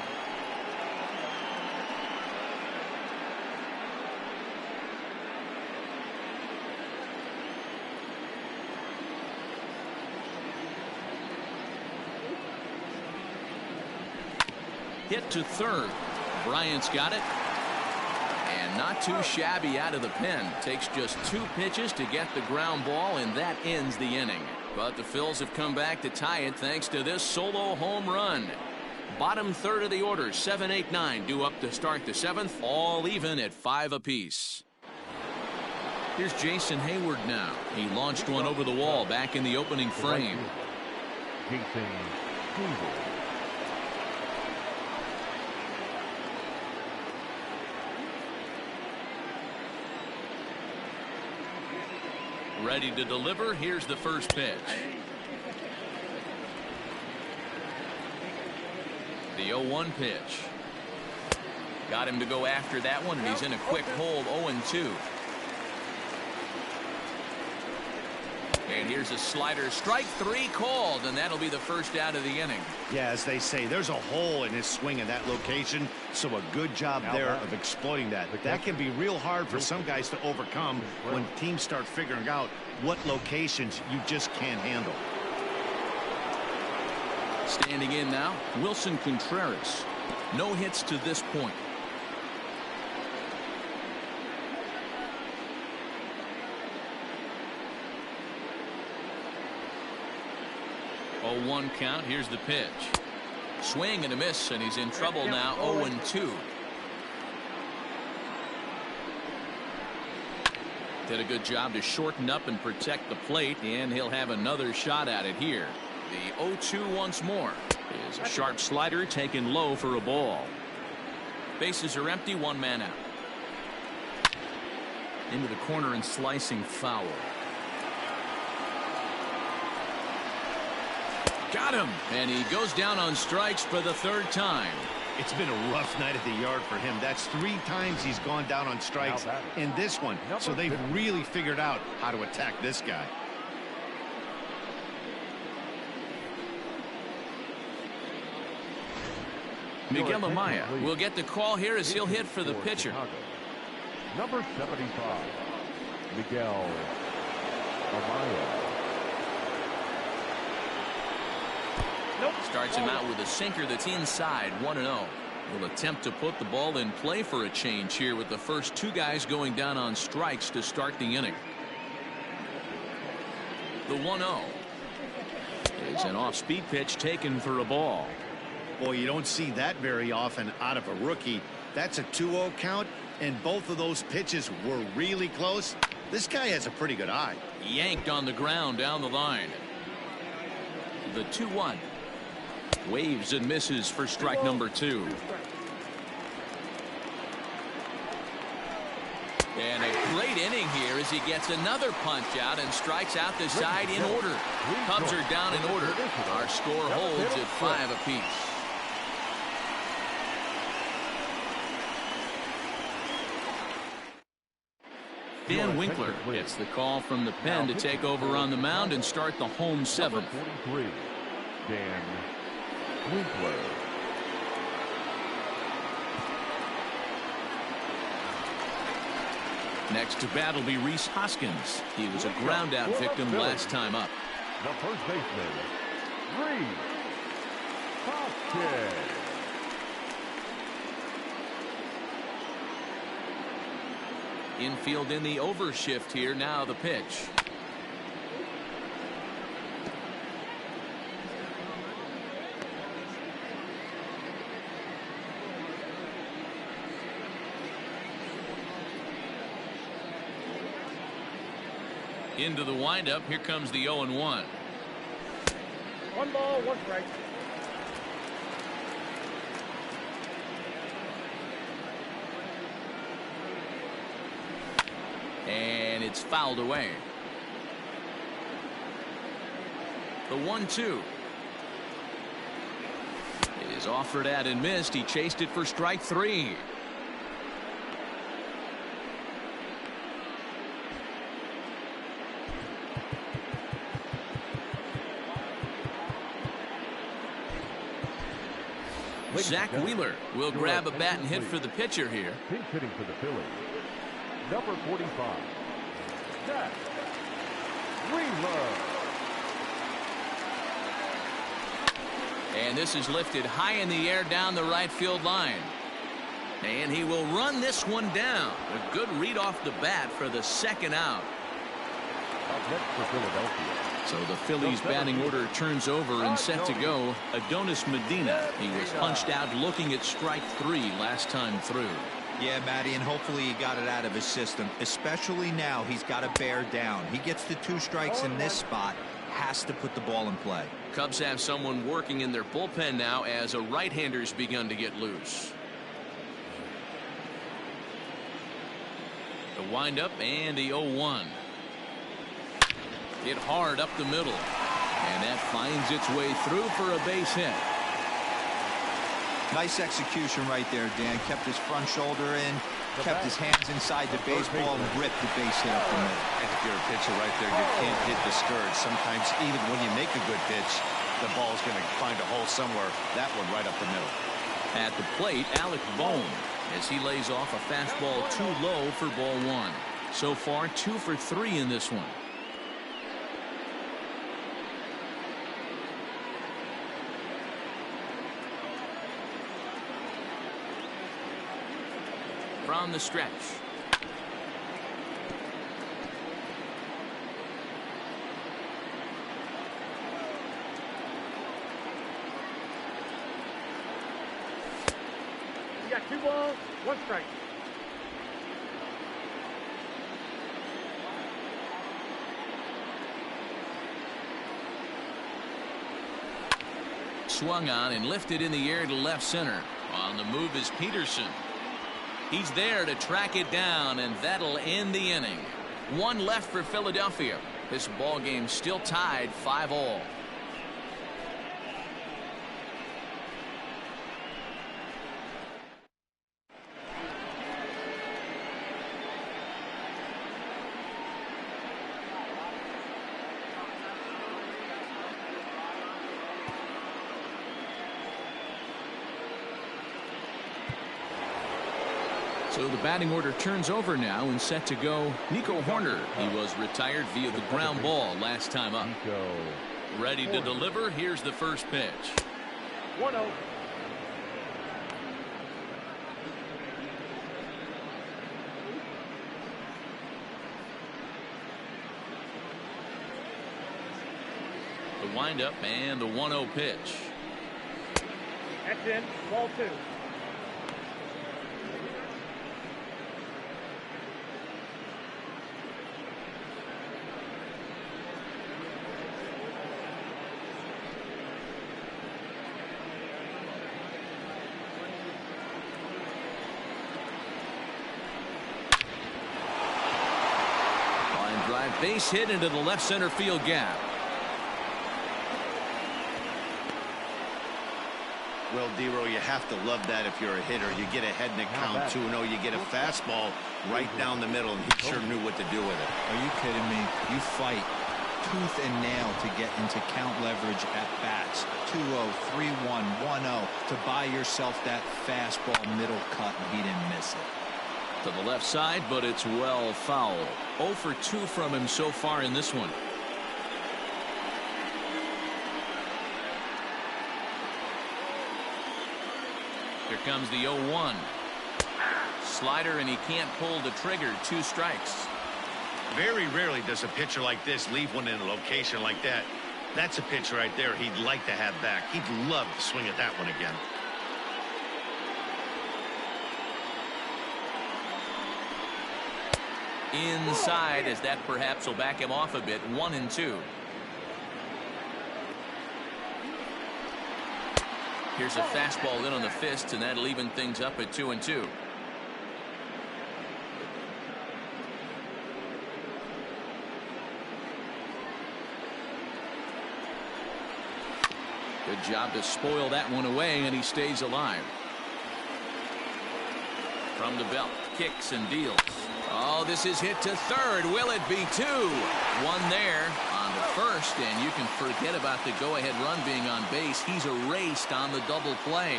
hit to third. Bryant's got it. And not too shabby out of the pen. Takes just 2 pitches to get the ground ball, and that ends the inning. But the Phils have come back to tie it thanks to this solo home run. Bottom third of the order, 7, 8, 9 due up to start the 7th, all even at 5 apiece. Here's Jason Hayward now. He launched one over the wall back in the opening frame. Jason Hayward. Ready to deliver. Here's the first pitch. The 0-1 pitch. Got him to go after that one, and he's in a quick hold. 0-2. And here's a slider. Strike 3 called, and that'll be the first out of the inning. Yeah, as they say, there's a hole in his swing in that location, so a good job there of exploiting that. That can be real hard for some guys to overcome when teams start figuring out what locations you just can't handle. Standing in now, Wilson Contreras. No hits to this point. Oh, 1 count. Here's the pitch. Swing and a miss, and he's in trouble now. 0-2. Did a good job to shorten up and protect the plate, and he'll have another shot at it here. The 0-2 once more is a sharp slider taken low for a ball. Bases are empty, 1 man out. Into the corner and slicing foul. Got him, and he goes down on strikes for the 3rd time. It's been a rough night at the yard for him. That's 3 times he's gone down on strikes in this one. So they've really figured out how to attack this guy. Miguel Amaya will get the call here as he'll hit for the pitcher. Number 75, Miguel Amaya. Starts him out with a sinker that's inside. 1-0. Will attempt to put the ball in play for a change here with the first 2 guys going down on strikes to start the inning. The 1-0 is an off-speed pitch taken for a ball. Boy, you don't see that very often out of a rookie. That's a 2-0 count, and both of those pitches were really close. This guy has a pretty good eye. Yanked on the ground down the line. The 2-1. Waves and misses for strike number 2. And a great inning here as he gets another punch out and strikes out the side in order. Cubs are down in order. Our score holds at 5 apiece. Dan Winkler gets the call from the pen to take over on the mound and start the home 7th. 43, Dan Winkler. Next to bat will be Rhys Hoskins. He was a ground out victim last time up. The first baseman, Rhys Hoskins. Infield in the overshift here. Now the pitch. Into the windup. Here comes the 0-1. 1 ball, 1 strike. And it's fouled away. The 1-2 is offered at and missed. He chased it for strike 3. Zach Wheeler will grab a bat and hit for the pitcher here. Pinch hitting for the Phillies, number 45, Zach Wheeler. And this is lifted high in the air down the right field line. And he will run this one down. A good read off the bat for the second out. Up next for Philadelphia. So the Phillies batting order turns over and set to go. Adonis Medina. He was punched out looking at strike 3 last time through. Yeah, Matty, and hopefully he got it out of his system. Especially now, he's got to bear down. He gets the 2 strikes in this spot. Has to put the ball in play. Cubs have someone working in their bullpen now as a right-hander's begun to get loose. The windup and the 0-1. Hit hard up the middle. And that finds its way through for a base hit. Nice execution right there, Dan. Kept his front shoulder in, kept his hands inside the baseball, and ripped the base hit up the middle. And if you're a pitcher right there, you can't get discouraged. Sometimes even when you make a good pitch, the ball's going to find a hole somewhere. That one right up the middle. At the plate, Alec Bohm, as he lays off a fastball too low for ball 1. So far 2 for 3 in this one. From the stretch. You got 2 balls, 1 strike. Swung on and lifted in the air to left center. On the move is Peterson. He's there to track it down, and that'll end the inning. 1 left for Philadelphia. This ball game still tied 5-all. So the batting order turns over now and set to go Nico Horner. He was retired via the ground ball last time up. Ready to deliver. Here's the first pitch. 1-0. The windup and the 1-0 pitch. That's in. Ball 2. Base hit into the left center field gap. Well, D-Row, you have to love that if you're a hitter. You get ahead in the count 2-0. You get a fastball right down the middle, and he sure knew what to do with it. Are you kidding me? You fight tooth and nail to get into count leverage at bats. 2-0, 3-1, 1-0 to buy yourself that fastball middle cut, and he didn't miss it. To the left side, but it's well fouled. 0 for 2 from him so far in this one. Here comes the 0-1. Slider, and he can't pull the trigger. 2 strikes. Very rarely does a pitcher like this leave one in a location like that. That's a pitch right there he'd like to have back. He'd love to swing at that one again. Inside, as that perhaps will back him off a bit. 1-2. Here's a fastball in on the fist, and that'll even things up at 2-2. Good job to spoil that one away, and he stays alive. From the belt, kicks and deals. Oh, this is hit to third. Will it be 2? 1 there on the first, and you can forget about the go-ahead run being on base. He's erased on the double play.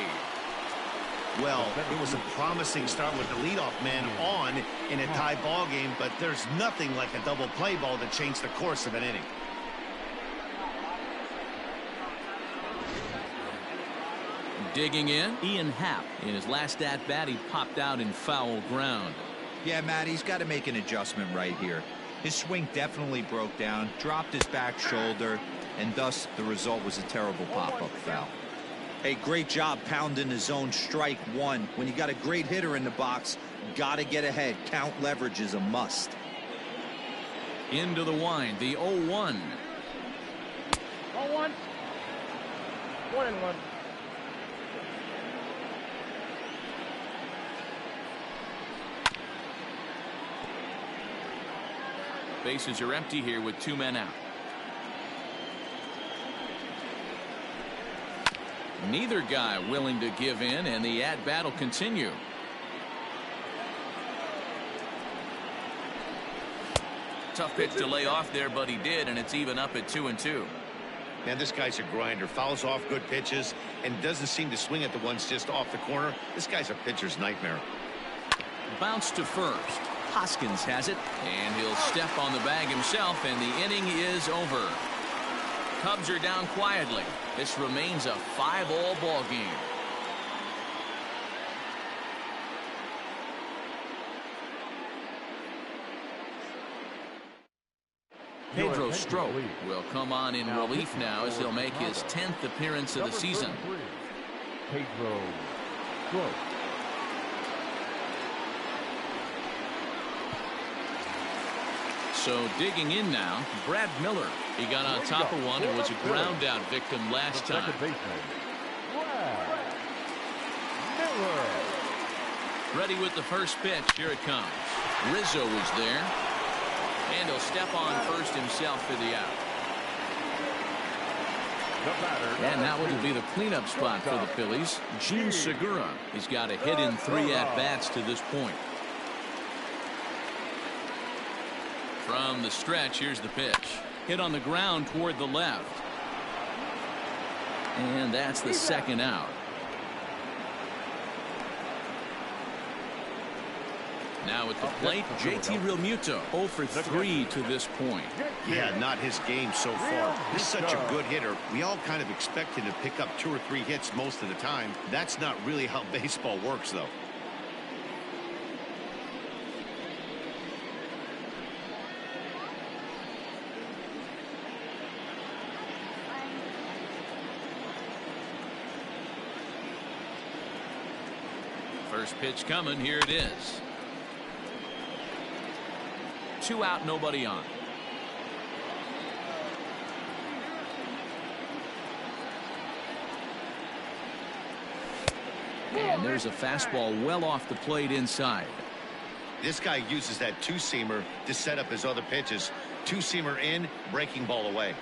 Well, it was a promising start with the leadoff man on in a tie ball game, but there's nothing like a double play ball to change the course of an inning. Digging in, Ian Happ. In his last at-bat, he popped out in foul ground. Yeah, Matt, he's got to make an adjustment right here. His swing definitely broke down, dropped his back shoulder, and thus the result was a terrible pop-up foul. Hey, great job pounding the zone. Strike one. When you got a great hitter in the box, got to get ahead. Count leverage is a must. Into the wind, the 0-1. 1-1. 1-1. Bases are empty here with 2 men out. Neither guy willing to give in, and the at-bat will continue. Tough pitch to lay off there, but he did, and it's even up at 2-2. Man, this guy's a grinder. Fouls off good pitches and doesn't seem to swing at the ones just off the corner. This guy's a pitcher's nightmare. Bounce to first. Hoskins has it, and he'll step on the bag himself, and the inning is over. Cubs are down quietly. This remains a 5-all ball game. Pedro Strop will come on in relief now as he'll make his 10th appearance of the season. Pedro Strop. So digging in now, Brad Miller. He got on top of one and was a ground out victim last time. Second baseman, Brad Miller. Ready with the first pitch. Here it comes. Rizzo is there. And he'll step on first himself for the out. And now it'll be the cleanup spot for the Phillies. Gene Segura. He's got a hit in 3 at-bats to this point. From the stretch, here's the pitch. Hit on the ground toward the left. And that's the second out. Now at the plate, JT Realmuto 0 for 3 to this point. Yeah, not his game so far. He's such a good hitter. We all kind of expect him to pick up 2 or 3 hits most of the time. That's not really how baseball works, though. First pitch coming. Here it is. 2 out, nobody on. And there's a fastball well off the plate inside. This guy uses that 2-seamer to set up his other pitches. 2-seamer in, breaking ball away.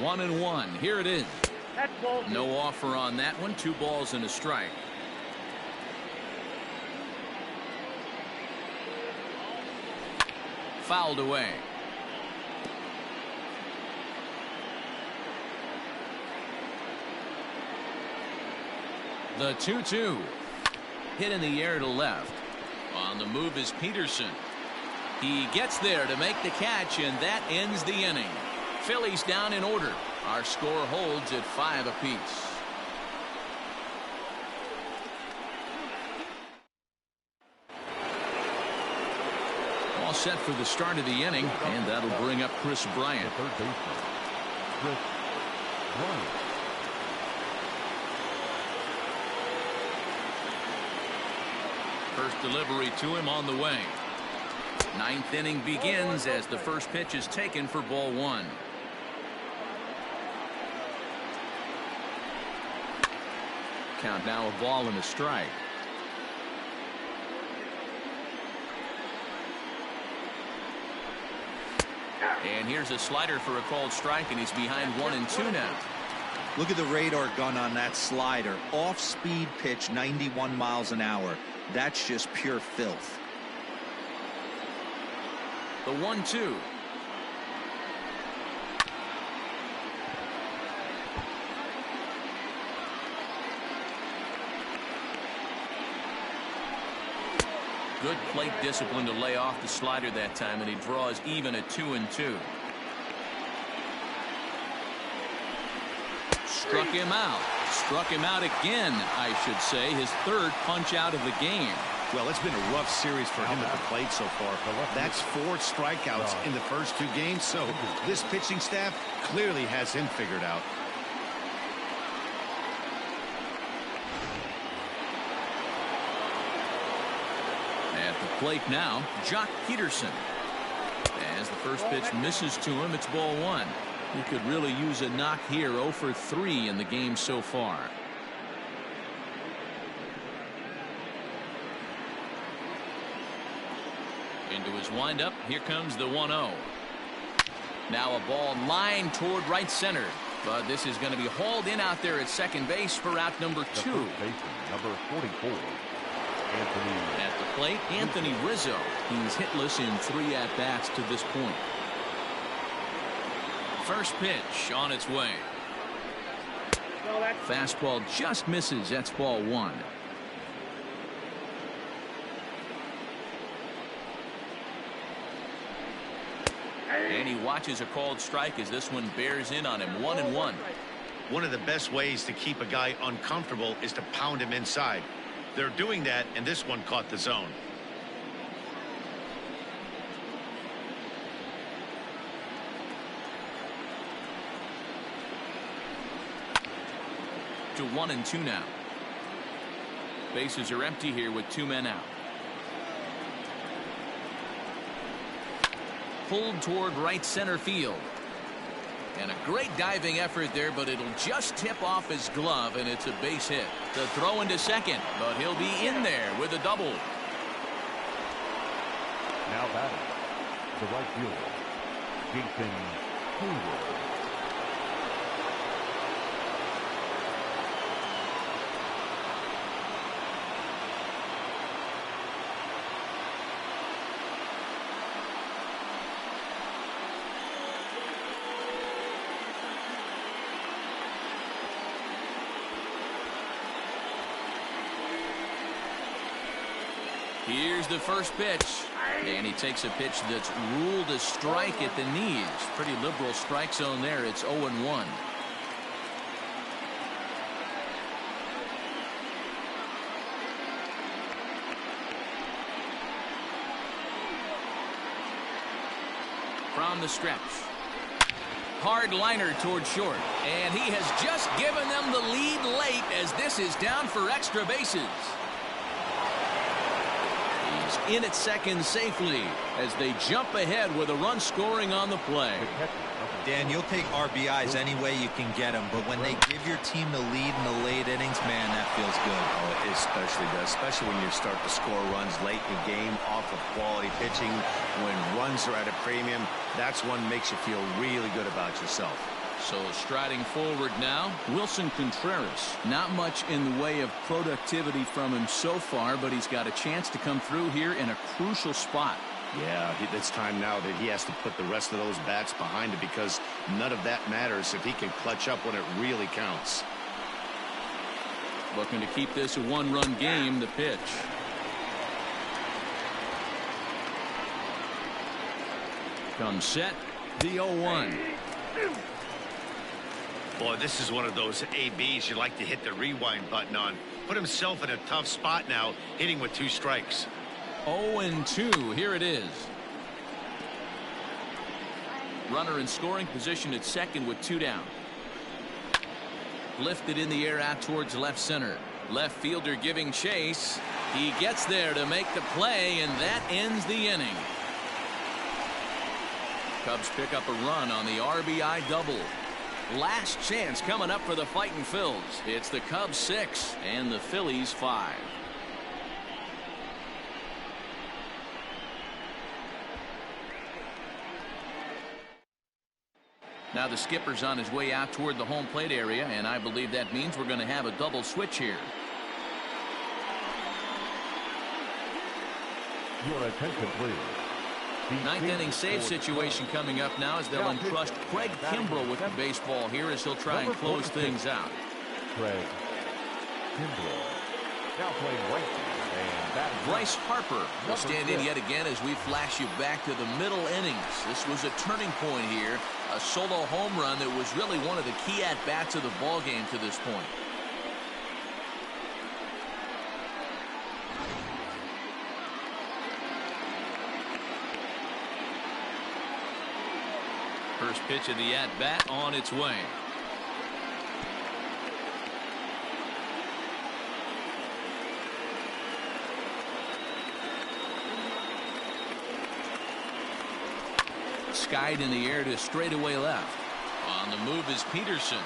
One and one. Here it is. No offer on that one. 2 balls and a strike. Fouled away. The 2-2. Hit in the air to left. On the move is Peterson. He gets there to make the catch, and that ends the inning. Phillies down in order. Our score holds at 5 apiece. All set for the start of the inning, and that'll bring up Chris Bryant. Third baseman, Chris Bryant. First delivery to him on the way. 9th inning begins as the first pitch is taken for ball 1. Count now a ball and a strike. And here's a slider for a called strike, and he's behind 1-2 now. Look at the radar gun on that slider. Off-speed pitch, 91 miles an hour. That's just pure filth. The 1-2. Good plate discipline to lay off the slider that time, and he draws even at 2-2. Struck him out. Struck him out again, I should say. His third punch out of the game. Well, it's been a rough series for him at the plate so far. That's 4 strikeouts in the first 2 games, so this pitching staff clearly has him figured out. At the plate now, Jock Peterson. As the first pitch misses to him, it's ball 1. He could really use a knock here. 0 for 3 in the game so far. Into his windup. Here comes the 1-0. Now a ball lined toward right center. But this is going to be hauled in out there at second base for out number 2. Number 44. At the plate, Anthony Rizzo. He's hitless in 3 at-bats to this point. First pitch on its way. Fastball just misses. That's ball 1. And he watches a called strike as this one bears in on him. 1-1. One of the best ways to keep a guy uncomfortable is to pound him inside. They're doing that, and this one caught the zone. To 1-2 now. Bases are empty here with 2 men out. Pulled toward right center field. And a great diving effort there, but it'll just tip off his glove, and it's a base hit. The throw into second, but he'll be in there with a double. Now batting, the right fielder, Jason Hayward. Here's the first pitch. And he takes a pitch that's ruled a strike at the knees. Pretty liberal strike zone there. It's 0-1. From the stretch. Hard liner toward short. And he has just given them the lead late as this is down for extra bases. In at second safely as they jump ahead with a run scoring on the play. Dan, you'll take RBIs any way you can get them, but when they give your team the lead in the late innings, man, that feels good. Oh, it especially does, especially when you start to score runs late in the game off of quality pitching. When runs are at a premium, that's one makes you feel really good about yourself. So striding forward now, Wilson Contreras. Not much in the way of productivity from him so far, but he's got a chance to come through here in a crucial spot. Yeah, it's time now that he has to put the rest of those bats behind it, because none of that matters if he can clutch up when it really counts. Looking to keep this a one-run game. The pitch. Comes set. The 0-1. Boy, this is one of those ABs you like to hit the rewind button on. Put himself in a tough spot now, hitting with 2 strikes. 0-2. Here it is. Runner in scoring position at second with 2 down. Lifted in the air out towards left center. Left fielder giving chase. He gets there to make the play, and that ends the inning. Cubs pick up a run on the RBI double. Last chance coming up for the Fightin' Phils. It's the Cubs 6 and the Phillies 5. Now the skipper's on his way out toward the home plate area, and I believe that means we're going to have a double switch here. Your attention, please. Ninth inning save situation coming up now as they'll entrust Craig Kimbrell with the baseball here as he'll try and close things out. Craig Kimbrell. Now playing right. Bryce Harper will stand in yet again as we flash you back to the middle innings. This was a turning point here. A solo home run that was really one of the key at-bats of the ball game to this point. First pitch of the at-bat on its way. Skied in the air to straightaway left. On the move is Peterson.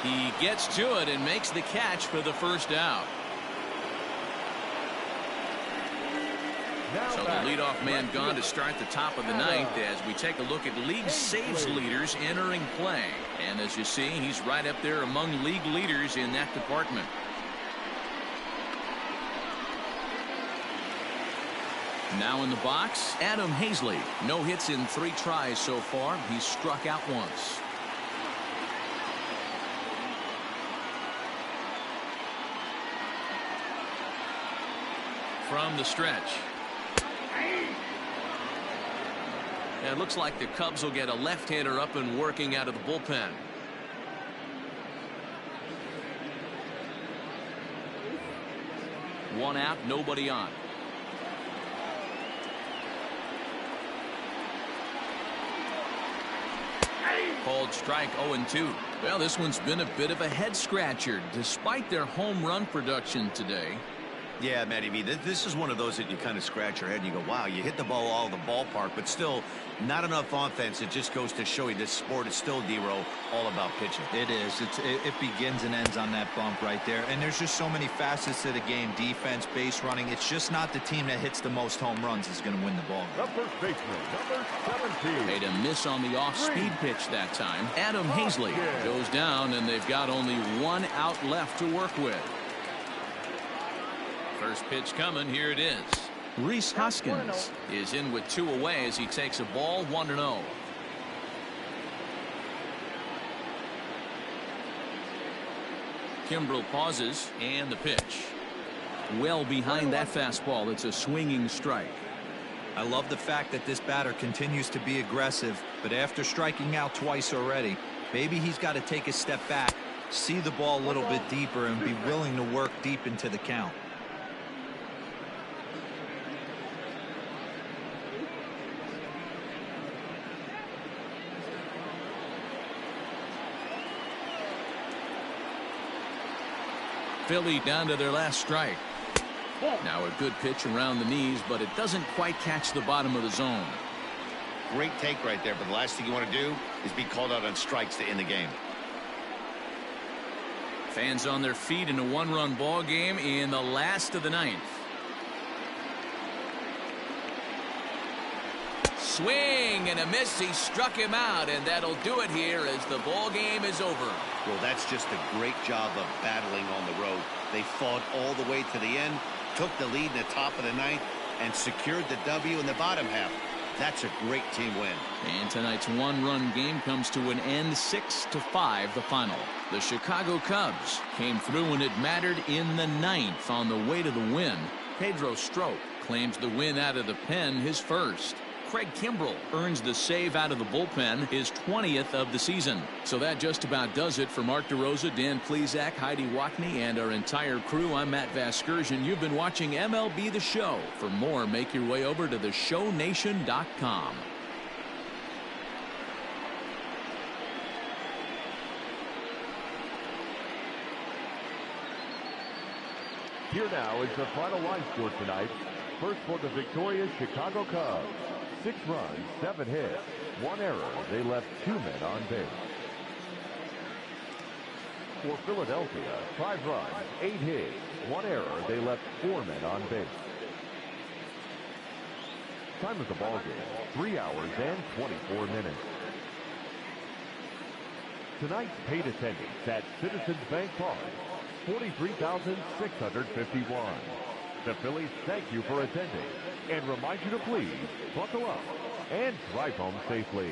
He gets to it and makes the catch for the first out. So the leadoff man gone to start the top of the ninth as we take a look at league saves leaders entering play. And as you see, he's right up there among league leaders in that department. Now in the box, Adam Hazley. No hits in 3 tries so far. He's struck out once. From the stretch. And it looks like the Cubs will get a left-hander up and working out of the bullpen. One out, nobody on. Called strike 0-2. Well, this one's been a bit of a head-scratcher despite their home run production today. Yeah, Matty B, this is one of those that you kind of scratch your head and you go, wow, you hit the ball all of the ballpark, but still not enough offense. It just goes to show you this sport is still, D-Row, all about pitching. It is. It begins and ends on that bump right there. And there's just so many facets to the game. Defense, base running. It's just not the team that hits the most home runs is going to win the ball. The first baseman, number 17. Made a miss on the off-speed pitch that time. Adam Hazley goes down, and they've got only 1 out left to work with. First pitch coming. Here it is. Rhys Hoskins is in with 2 away as he takes a ball 1-0. Kimbrel pauses and the pitch. Well behind that fastball. It's a swinging strike. I love the fact that this batter continues to be aggressive, but after striking out twice already, maybe he's got to take a step back, see the ball a little bit deeper, and be willing to work deep into the count. Philly down to their last strike. Now a good pitch around the knees, but it doesn't quite catch the bottom of the zone. Great take right there, but the last thing you want to do is be called out on strikes to end the game. Fans on their feet in a 1-run ball game in the last of the ninth. Swing and a miss. He struck him out, and that'll do it here as the ball game is over. Well, that's just a great job of battling on the road. They fought all the way to the end, took the lead in the top of the ninth, and secured the W in the bottom half. That's a great team win. And tonight's 1-run game comes to an end, 6-5 the final. The Chicago Cubs came through when it mattered in the ninth on the way to the win. Pedro Strop claims the win out of the pen, his first. Craig Kimbrel earns the save out of the bullpen, his 20th of the season. So that just about does it for Mark DeRosa, Dan Plesac, Heidi Watney, and our entire crew. I'm Matt Vasgersian. You've been watching MLB The Show. For more, make your way over to theshownation.com. Here now is the final line score tonight. First for the victorious Chicago Cubs. 6 runs, 7 hits, 1 error. They left 2 men on base. For Philadelphia, 5 runs, 8 hits, 1 error. They left 4 men on base. Time of the ball game, 3 hours and 24 minutes. Tonight's paid attendance at Citizens Bank Park, 43,651. The Phillies thank you for attending and remind you to please buckle up and drive home safely.